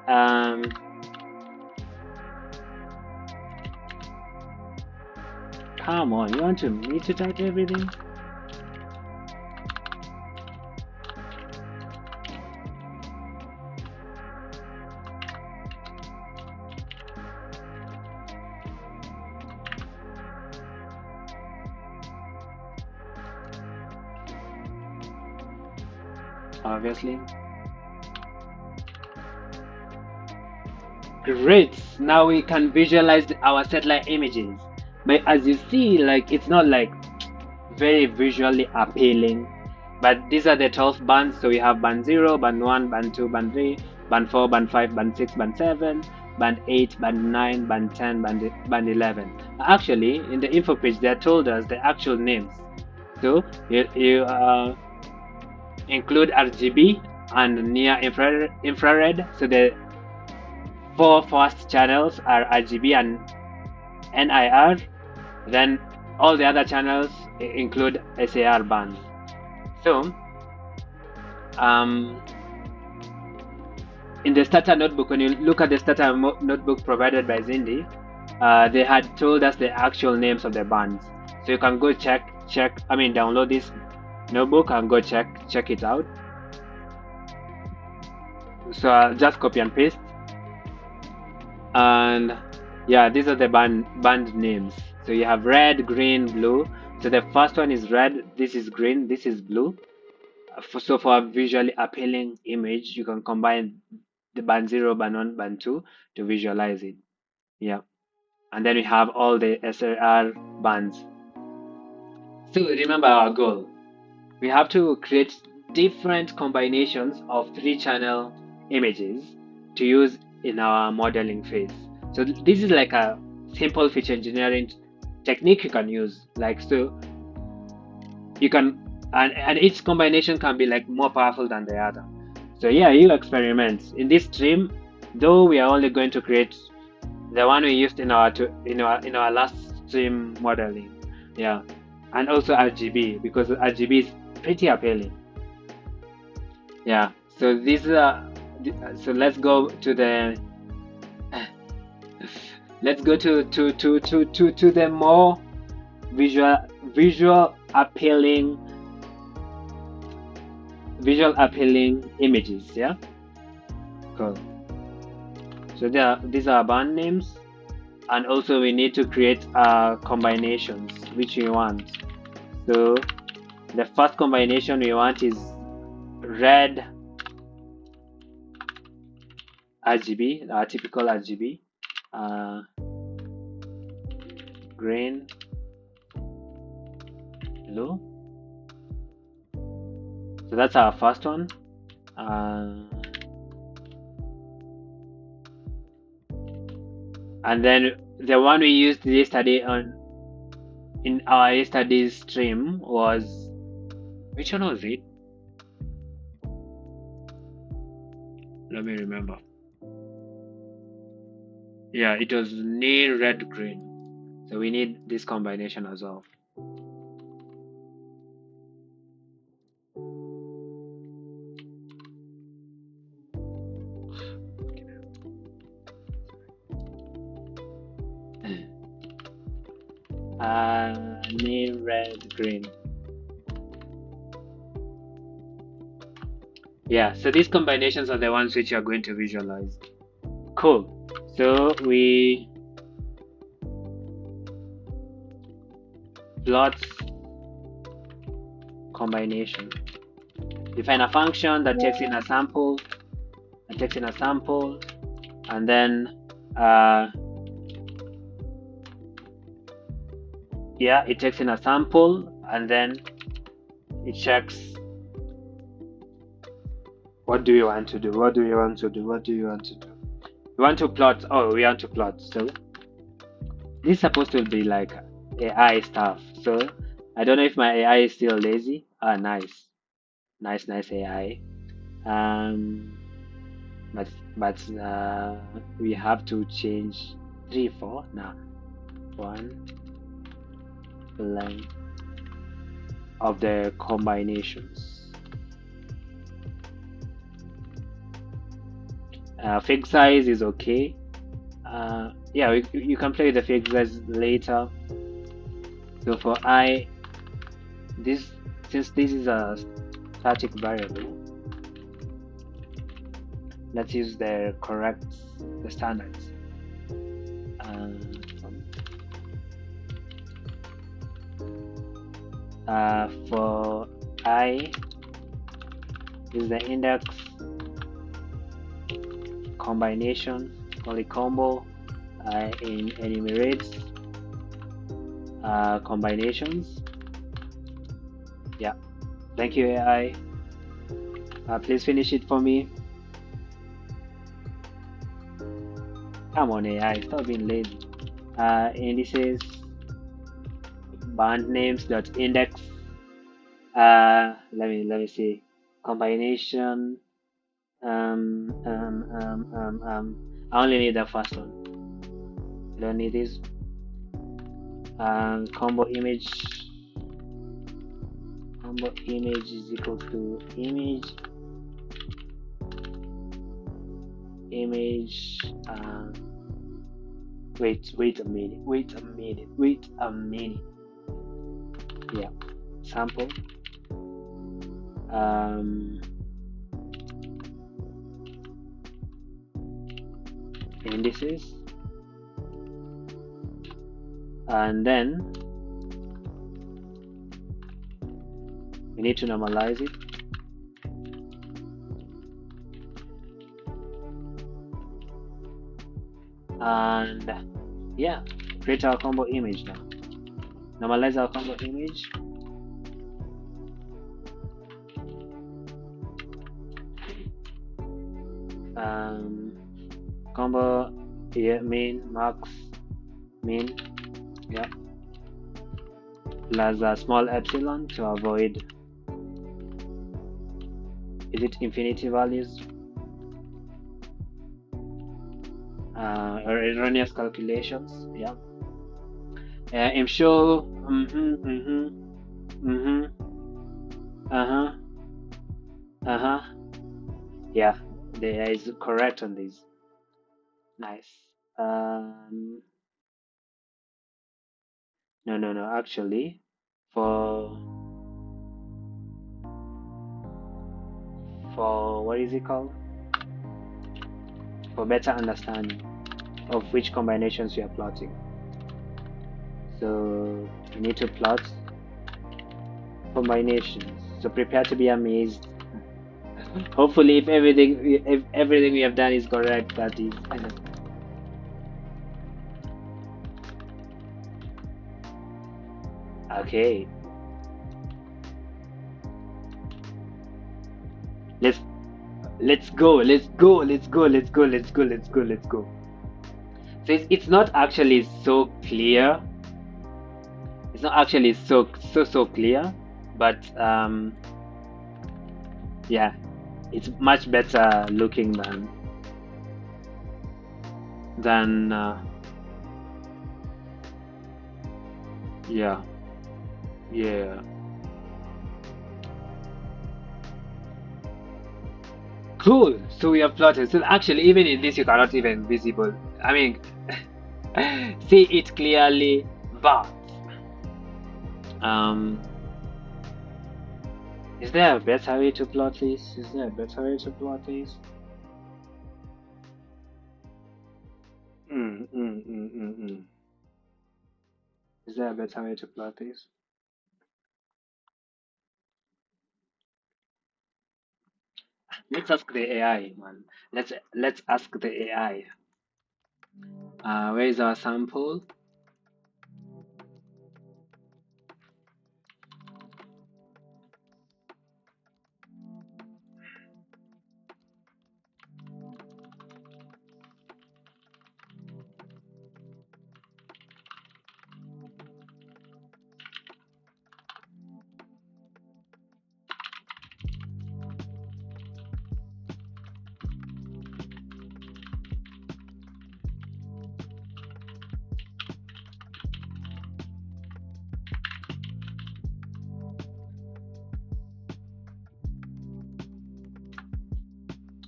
Um, Come on, you want me to type everything? Obviously. Great. Now we can visualize our satellite images. But as you see, like it's not like very visually appealing. But these are the 12 bands. So we have band 0, band 1, band 2, band 3, band 4, band 5, band 6, band 7, band 8, band 9, band 10, band 11. Actually, in the info page, they told us the actual names. So you include RGB and near infrared. So the four first channels are RGB and NIR. Then all the other channels include SAR bands. So um, in the starter notebook, when you look at the starter notebook provided by Zindi, they had told us the actual names of the bands. So you can go download this notebook and go check it out. So I'll just copy and paste. And yeah, these are the band names. So you have red, green, blue. So the first one is red, this is green, this is blue. So for a visually appealing image, you can combine the band 0, band 1, band 2 to visualize it. Yeah. And then we have all the SAR bands. So remember our goal. We have to create different combinations of 3-channel images to use in our modeling phase. So this is like a simple feature engineering technique you can use. Like so you can and each combination can be like more powerful than the other. So yeah, you experiment. In this stream, though we are only going to create the one we used in our last stream modeling. Yeah. And also RGB because RGB is pretty appealing. Yeah. So these are so let's go to the let's go to the more visual appealing images. Yeah. Cool. So these are band names, and also we need to create combinations which we want. So the first combination we want is red RGB, typical RGB. green, blue. So that's our first one. And then the one we used yesterday in our yesterday's stream was, which one was it? Let me remember. Yeah, it was near red green. So we need this combination as well. Near red green. Yeah, so these combinations are the ones which you're going to visualize. Cool. So we plot combination. Define a function that takes in a sample, and then yeah, it takes in a sample and then it checks what do you want to do. We want to plot. Oh, we want to plot. So this is supposed to be like AI stuff. So I don't know if my AI is still lazy. Ah, nice AI. But we have to change 3 4 now. 1 length of the combinations. Fig size is okay. Yeah, you can play with the fig size later. So for I, since this is a static variable, let's use the standards. For I is the index combination, call it combo, in enumerates combinations. Yeah, thank you AI. Please finish it for me. Come on AI, stop being lazy. Indices band names dot index. Let me see. Combination. I only need the first one. I don't need this. Combo image is equal to image wait a minute. Yeah, sample indices, and then we need to normalize it. And yeah, create our combo image now. Normalize our combo image. Combo, yeah, max, yeah, plus a small epsilon to avoid, is it infinity values, or erroneous calculations. Yeah, I'm sure. Yeah, there is correct on this. Nice. No, actually, for what is it called, for better understanding of which combinations we are plotting, so you need to plot combinations, so prepare to be amazed. Hopefully if everything we have done is correct, that is. Okay, let's let's go, let's go, let's go, let's go, let's go, let's go, let's go. So it's not actually so clear. It's not actually so clear, but yeah, it's much better looking than yeah, yeah. Cool. So we have plotted. So actually, even in this, you cannot even visible. I mean, see it clearly, but um, is there a better way to plot this? Is there a better way to plot this? Mm, mm, mm, mm, mm. Is there a better way to plot this? Let's ask the AI, man. Let's ask the AI. Where is our sample?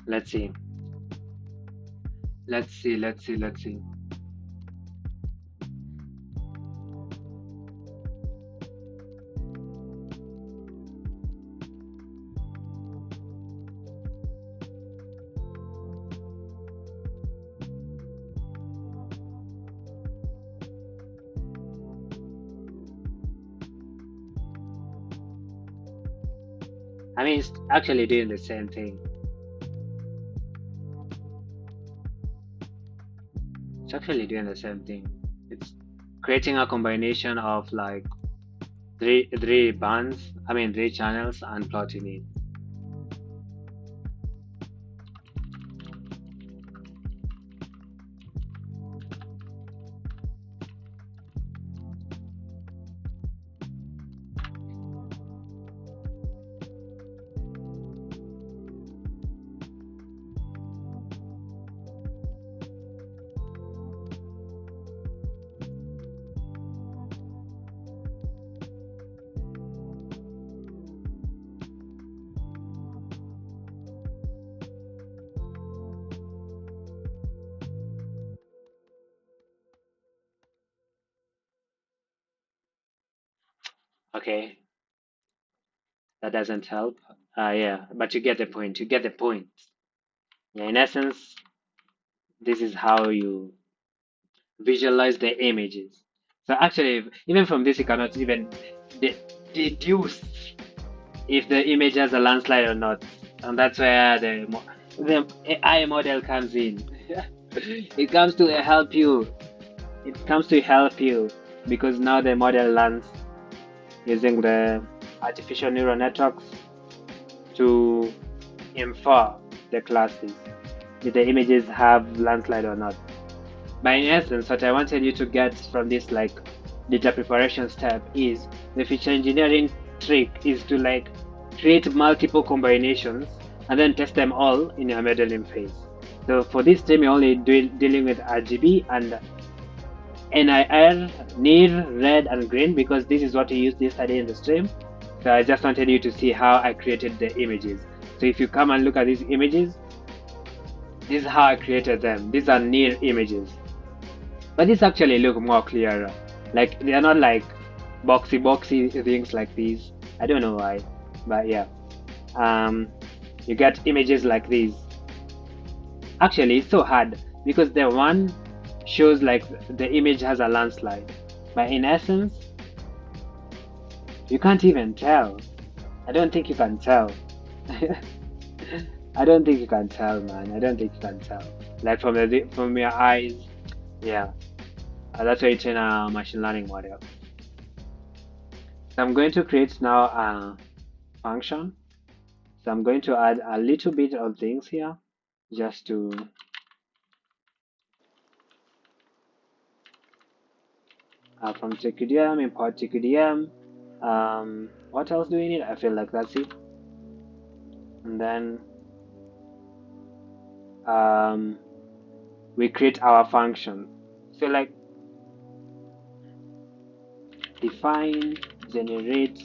Let's see. Let's see. Let's see. Let's see. I mean, it's actually doing the same thing. It's actually doing the same thing. It's creating a combination of like three bands. I mean, three channels and plotting it. Okay, that doesn't help. Yeah, but you get the point. You get the point. Yeah, in essence, this is how you visualize the images. So actually, even from this, you cannot even de deduce if the image has a landslide or not, and that's where the AI model comes in. It comes to help you. It comes to help you because now the model learns using the artificial neural networks to infer the classes if the images have landslide or not. But in essence, what I wanted you to get from this like data preparation step is the feature engineering trick is to like create multiple combinations and then test them all in your modeling phase. So for this stream, you're only dealing with RGB and NIR, near, red, and green because this is what we used yesterday in the stream. So I just wanted you to see how I created the images. So if you come and look at these images, this is how I created them. These are near images. But these actually look more clearer. Like they are not like boxy things like these. I don't know why, but yeah. You get images like these. Actually, it's so hard because the one shows like the image has a landslide, but in essence, you can't even tell. I don't think you can tell. I don't think you can tell, man. I don't think you can tell. Like from your eyes, yeah. That's why you train a machine learning model. So I'm going to create now a function. So I'm going to add a little bit of things here just to from TQDM, import TQDM. What else do we need? I feel like that's it. And then we create our function. So like define, generate,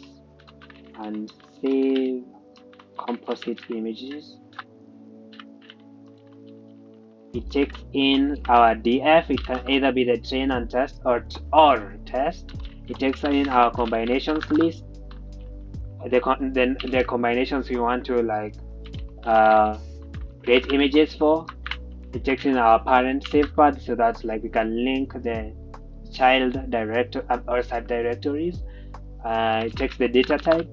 and save composite images. It takes in our DF. It can either be the train and test or test. It takes in our combinations list, the combinations we want to like create images for. It takes in our parent save path, so that's like we can link the child director or subdirectories. It takes the data type.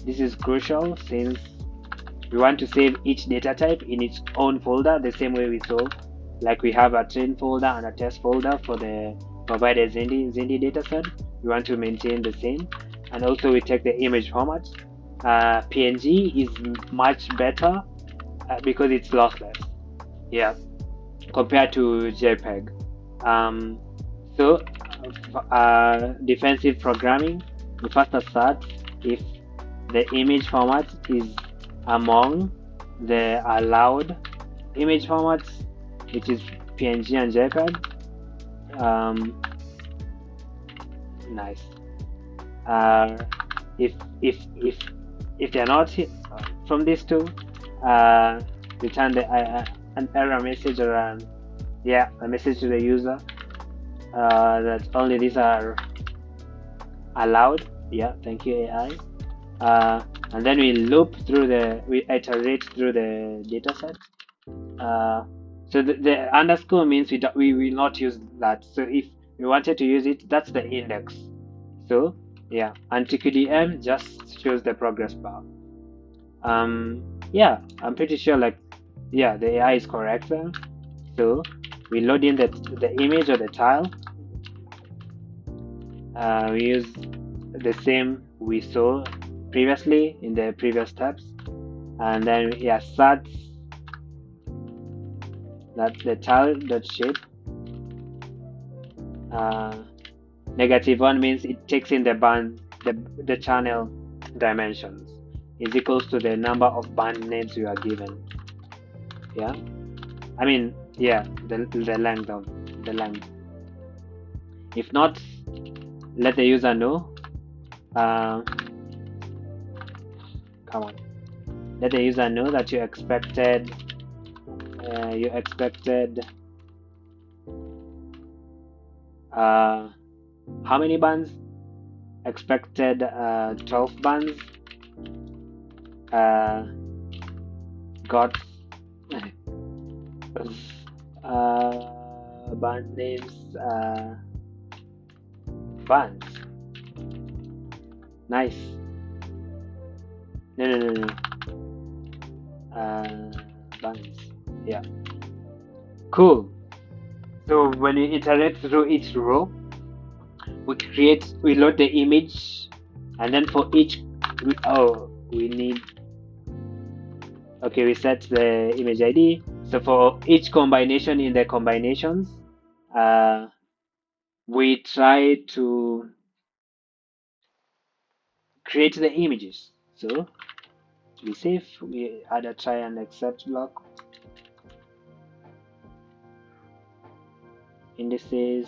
This is crucial since we want to save each data type in its own folder, the same way we saw. Like we have a train folder and a test folder for the provided Zindi dataset. We want to maintain the same. And also we take the image format. PNG is much better because it's lossless. Yeah, compared to JPEG. So defensive programming, we first assert if the image format is among the allowed image formats, which is PNG and JPEG. Nice. If if if if they're not from these two, return an error message or a message to the user that only these are allowed. Yeah, thank you AI. And then we iterate through the dataset. So the underscore means we will not use that. So if we wanted to use it, that's the index. So yeah, and TQDM just shows the progress bar. Yeah, I'm pretty sure like yeah, the AI is correct there. So we load in the image or the tile. We use the same we saw previously in the previous steps, and then we assert that the tile.shape -1 means it takes in the band the channel dimensions is equals to the number of band names you are given. Yeah, I mean yeah, the length of the length. If not, let the user know. Come on, let the user know that you expected how many bands? Expected 12 bands. Got band names bands. Nice. No. Bands. Yeah. Cool. So when we iterate through each row, we load the image, and then for each we need we set the image ID. So for each combination in the combinations, we try to create the images. So to be safe, we add a try and accept block. Indices,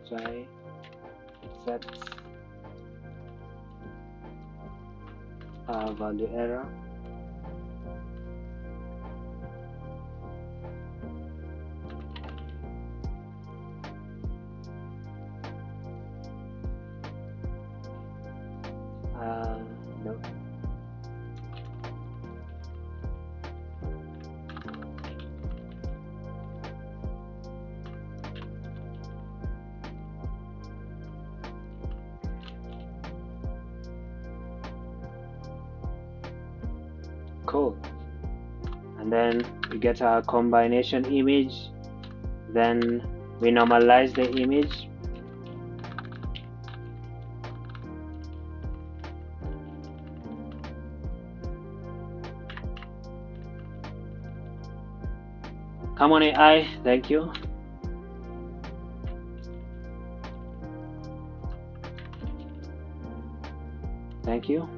try, accept, value error. No. Cool. And then we get our combination image. Then we normalize the image. Come on AI, thank you. Thank you.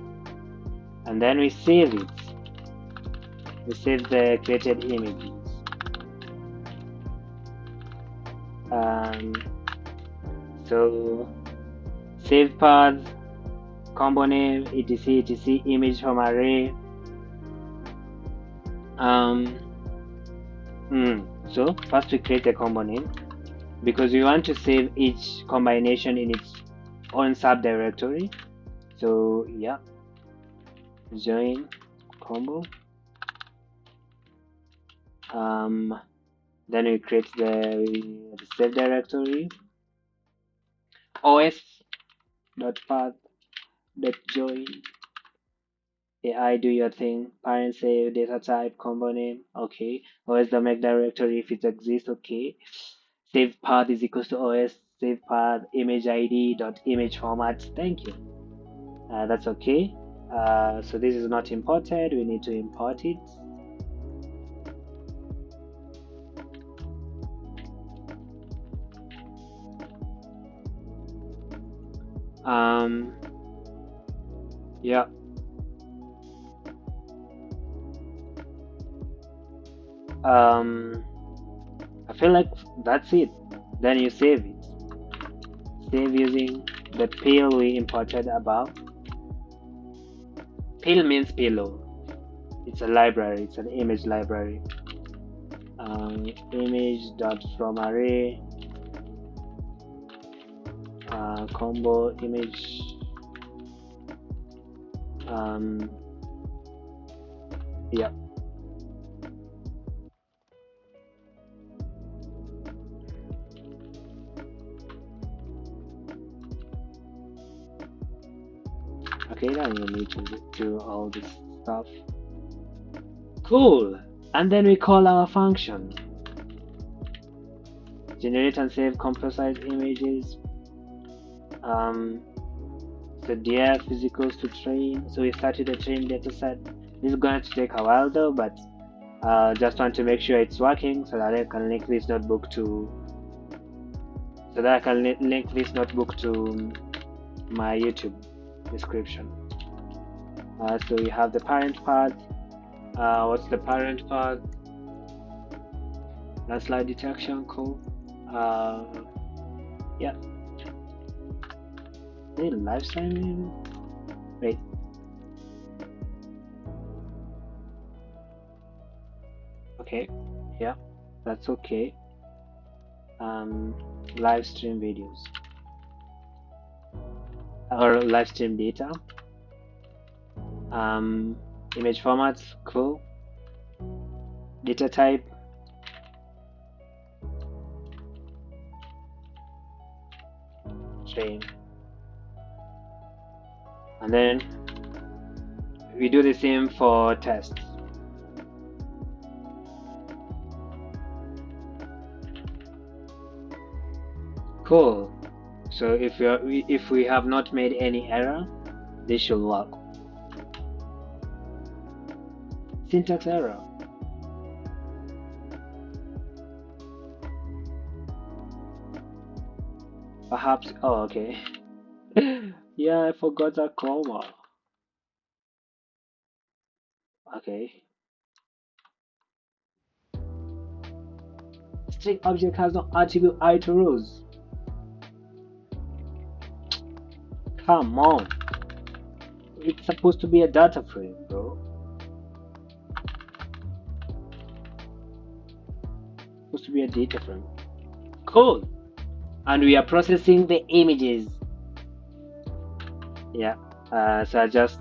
And then we save it. We save the created images. So save path, combo name, etc etc, image from array. So first we create a combo name because we want to save each combination in its own subdirectory. So yeah, join combo. Then we create the save directory, os.path.join, AI do your thing, parent save, data type, combo name, okay, os.make directory if it exists, okay, save path is equals to os save path image id dot image format, thank you. That's okay. So this is not imported, we need to import it. Yeah, I feel like that's it. Then you save it. Save using the pill we imported above. Pill means pillow. It's a library. It's an image library. Image dot from array combo image. Yeah. Okay, then you need to do all this stuff. Cool. And then we call our function. Generate and save composite images. So df is equals to train. So we started the train dataset. This is going to take a while though, but just want to make sure it's working so that I can link this notebook to my YouTube description. So you have the parent path. What's the parent path? Landslide detection, cool. Yeah. Hey, lifetime. Wait. Okay. Yeah, that's okay. Live stream videos or live stream data. Image formats, cool. Data type. Train. And then we do the same for tests. Cool. So if we have not made any error, this should work. Syntax error. Perhaps. Oh, okay. Yeah, I forgot a comma. Okay. String object has no attribute I to rows. Come on. It's supposed to be a data frame, bro. Supposed to be a data frame. Cool. And we are processing the images. Yeah. So I just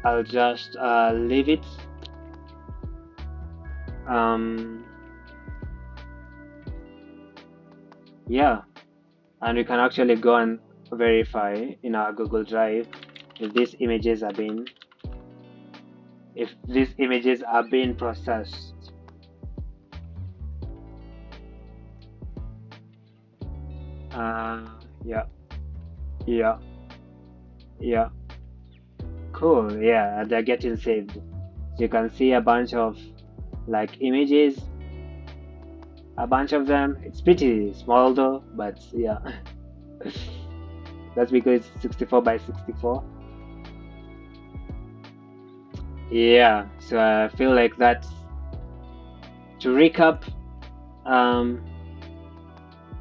I'll just leave it. Yeah, and we can actually go and verify in our Google Drive if these images are being processed. Yeah, yeah, yeah. Cool. Yeah, they're getting saved. You can see a bunch of like images, a bunch of them. It's pretty small though, but yeah, that's because it's 64 by 64. Yeah, so I feel like that's to recap. Um,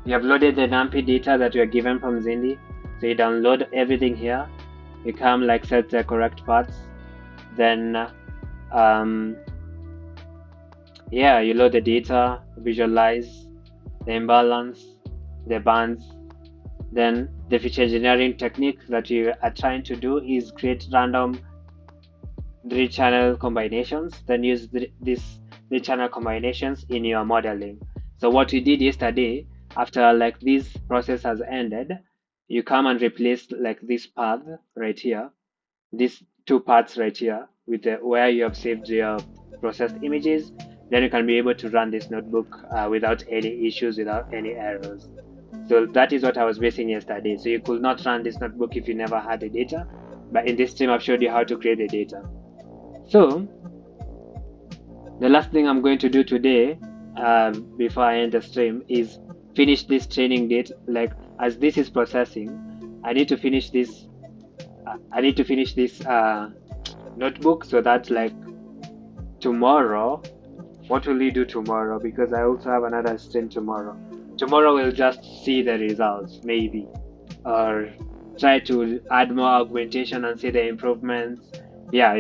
you have loaded the NumPy data that you are given from Zindi. So you download everything here. You come like set the correct paths. Then um, yeah, you load the data, visualize the imbalance, the bands. Then the feature engineering technique that you are trying to do is create random 3-channel combinations. Then use these 3-channel combinations in your modeling. So what we did yesterday, after like this process has ended, you come and replace like this path right here, these two paths right here with where you have saved your processed images. Then you can be able to run this notebook without any issues, without any errors. So that is what I was basing yesterday. So you could not run this notebook if you never had the data, but in this stream I've showed you how to create the data. So the last thing I'm going to do today, before I end the stream, is finish this training date. Like as this is processing, I need to finish this. I need to finish this notebook so that like tomorrow. What will we do tomorrow? Because I also have another stream tomorrow. Tomorrow we'll just see the results, maybe, or try to add more augmentation and see the improvements. Yeah.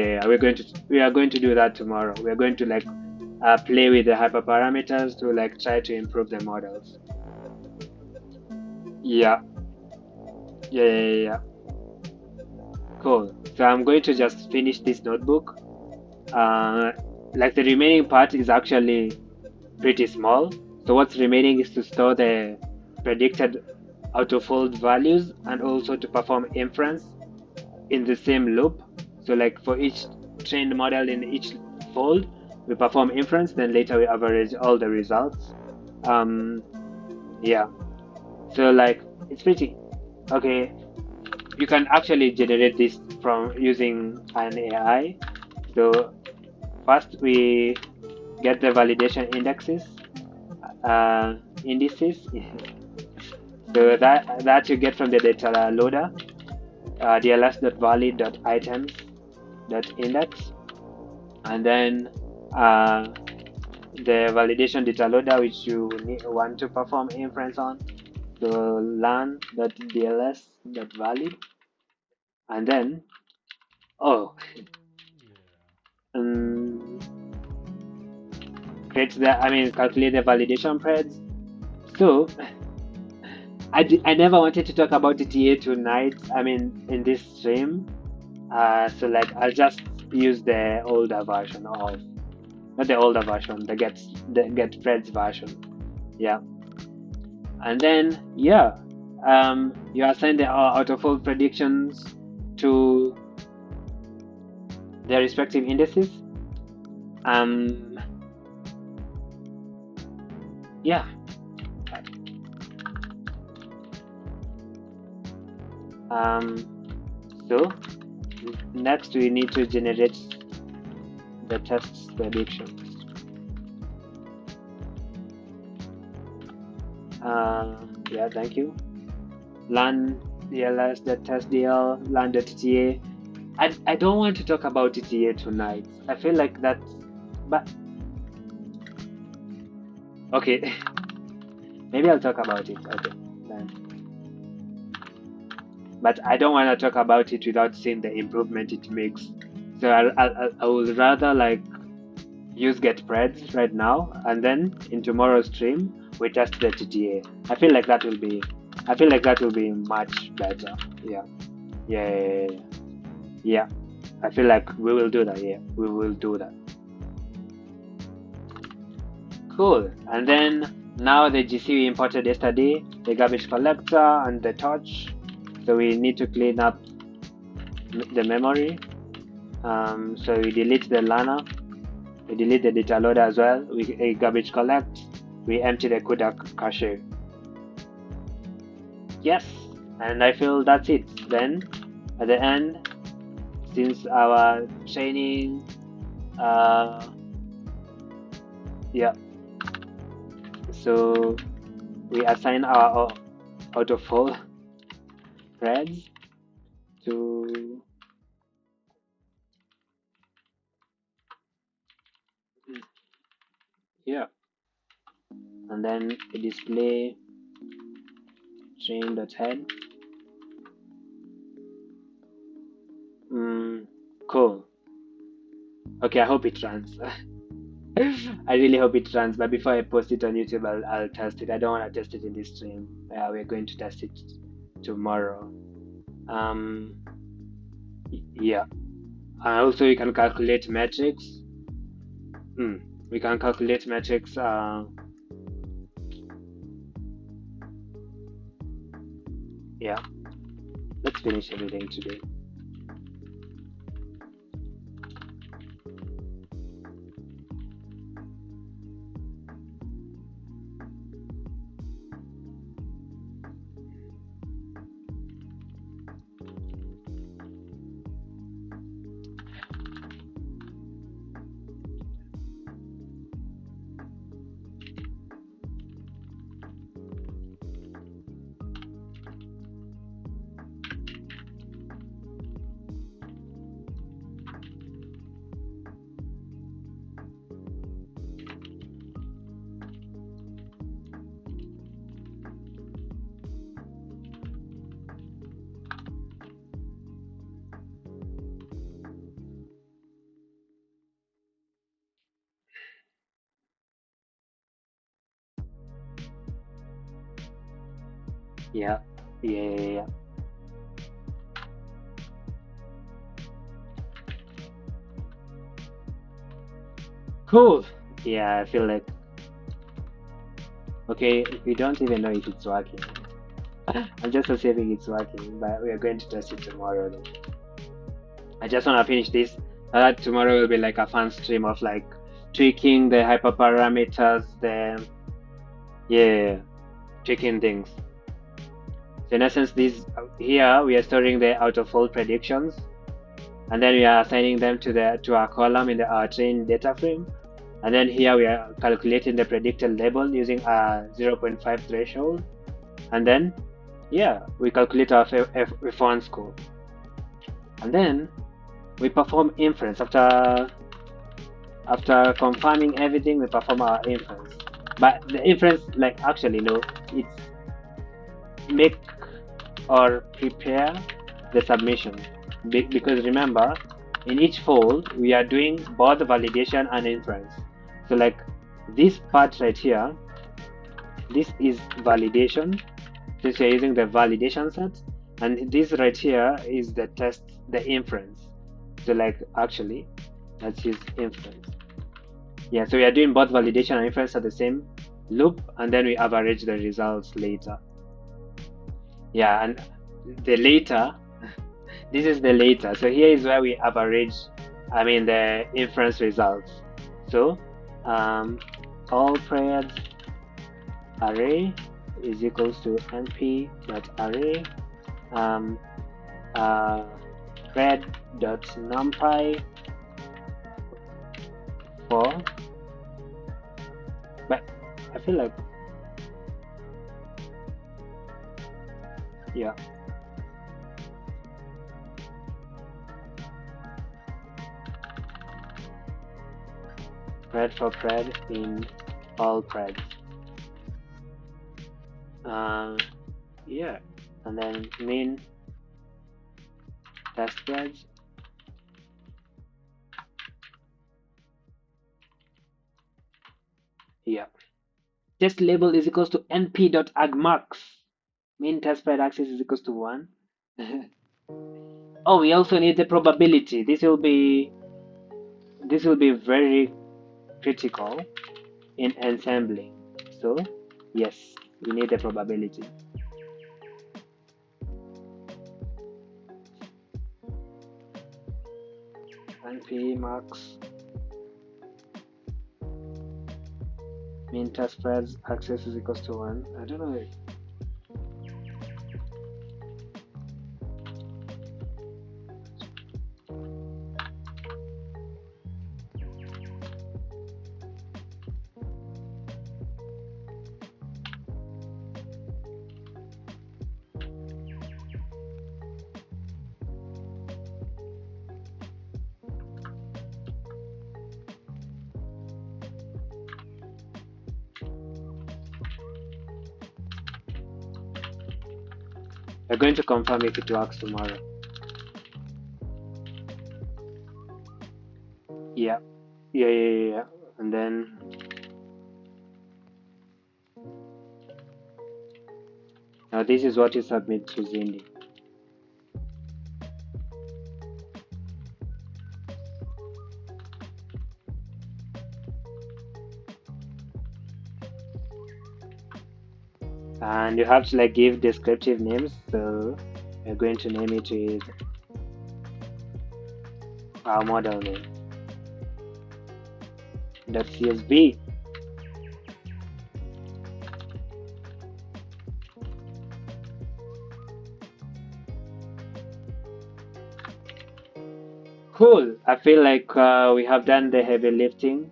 We are going to do that tomorrow. We are going to like play with the hyperparameters to like try to improve the models. Yeah. Yeah. Cool. So I'm going to just finish this notebook. Like the remaining part is actually pretty small. So what's remaining is to store the predicted autofold values and also to perform inference in the same loop. So like for each trained model in each fold, we perform inference, then later we average all the results. Yeah. So like it's pretty okay. You can actually generate this from using an AI. So first we get the validation indices. So that you get from the data loader, dls.valid.items.index, and then the validation data loader which you want to perform inference on. So learn.dls.valid, and then um, calculate the validation preds. So I never wanted to talk about ETA tonight. In this stream. So like I'll just use the older version of, not the older version, the get Fred's version. Yeah. And then you assign the autofold predictions to their respective indices. Yeah. So next we need to generate the test predictions. Yeah, thank you. Learn DLS, the test DL, learn the TTA. I don't want to talk about TTA tonight. I feel like that's, but okay. Maybe I'll talk about it. Okay, then. But I don't want to talk about it without seeing the improvement it makes. So I would rather like use getPreds right now, and then in tomorrow's stream we test the TTA. I feel like that will be much better. Yeah. I feel like we will do that. Yeah, we will do that. Cool. And then now the GC we imported yesterday, the garbage collector and the torch. So we need to clean up the memory. So we delete the learner, we delete the data loader as well. We garbage collect, we empty the CUDA cache. Yes, and I feel that's it. Then at the end, since our training, uh, yeah, so we assign our out of all threads to, yeah, and then we display train.head. Mm, cool. Okay, I hope it runs. I really hope it runs, but before I post it on YouTube, I'll test it. I don't want to test it in this stream. We're going to test it tomorrow. Um, yeah. Also, you can calculate metrics. We can calculate metrics. Yeah. Let's finish everything today. Yeah. Yeah. Cool. Yeah, I feel like, okay, we don't even know if it's working. I'm just assuming it's working, but we are going to test it tomorrow though. I just want to finish this. Tomorrow will be like a fun stream of like tweaking the hyperparameters, the, yeah, tweaking things. So in essence, this here we are storing the out of all predictions, and then we are assigning them to our column in our train data frame, and then here we are calculating the predicted label using a 0.5 threshold, and then yeah, we calculate our F1 score, and then we perform inference after confirming everything. We perform our inference, but the inference, like, actually no, it's make or prepare the submission, because remember, in each fold we are doing both validation and inference. So like this part right here, this is validation, since you're using the validation set, and this right here is the test, the inference. So like, actually, let's use inference. Yeah, so we are doing both validation and inference at the same loop, and then we average the results later. Yeah, and the later, this is the later. So here is where we average, I mean, the inference results. So all threads array is equals to np.array thread.numpy for, but I feel like, yeah, thread for thread in all threads. Yeah, and then main test threads. Yeah, test label is equals to np.agmax. Main test thread access is equals to 1. Oh, we also need the probability. This will be very critical in ensembling. So yes, we need the probability. np max main test threads access is equals to 1. I don't know. We're going to confirm if it works tomorrow. Yeah, yeah. And then now this is what you submit to Zindi. And you have to like give descriptive names. So we're going to name it with our model name. .csv. Cool. I feel like we have done the heavy lifting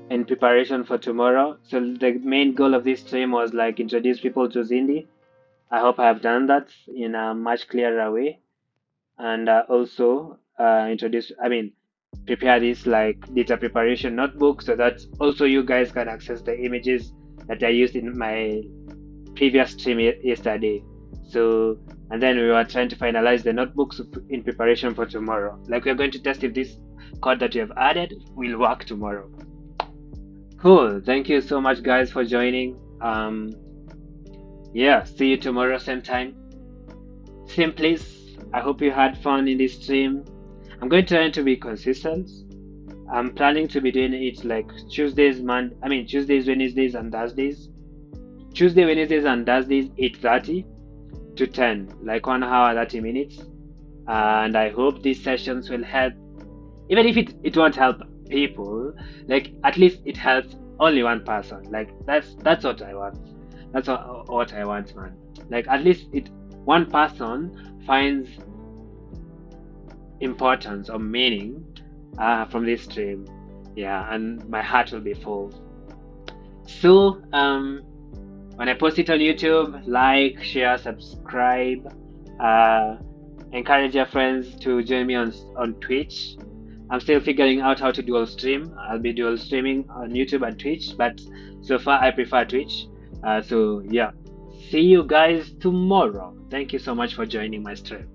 in preparation for tomorrow. So the main goal of this stream was like introduce people to Zindi. I hope I have done that in a much clearer way, and also prepare this like data preparation notebook so that also you guys can access the images that I used in my previous stream yesterday. So, and then we were trying to finalize the notebooks in preparation for tomorrow. Like we're going to test if this code that you have added will work tomorrow. Cool. Thank you so much, guys, for joining. Yeah, see you tomorrow, same time, same place. I hope you had fun in this stream. I'm going to try to be consistent. I'm planning to be doing it like Tuesdays, Wednesdays, and Thursdays. Tuesday, Wednesdays, and Thursdays, 8:30 to 10, like 1 hour, 30 minutes. And I hope these sessions will help, even if it won't help people, like at least it helps only one person. Like that's what I want. That's what I want, man. Like at least one person finds importance or meaning from this stream. Yeah, and my heart will be full. So when I post it on YouTube, like, share, subscribe, encourage your friends to join me on Twitch. I'm still figuring out how to dual stream. I'll be dual streaming on YouTube and Twitch, but so far I prefer Twitch. So yeah, see you guys tomorrow. Thank you so much for joining my stream.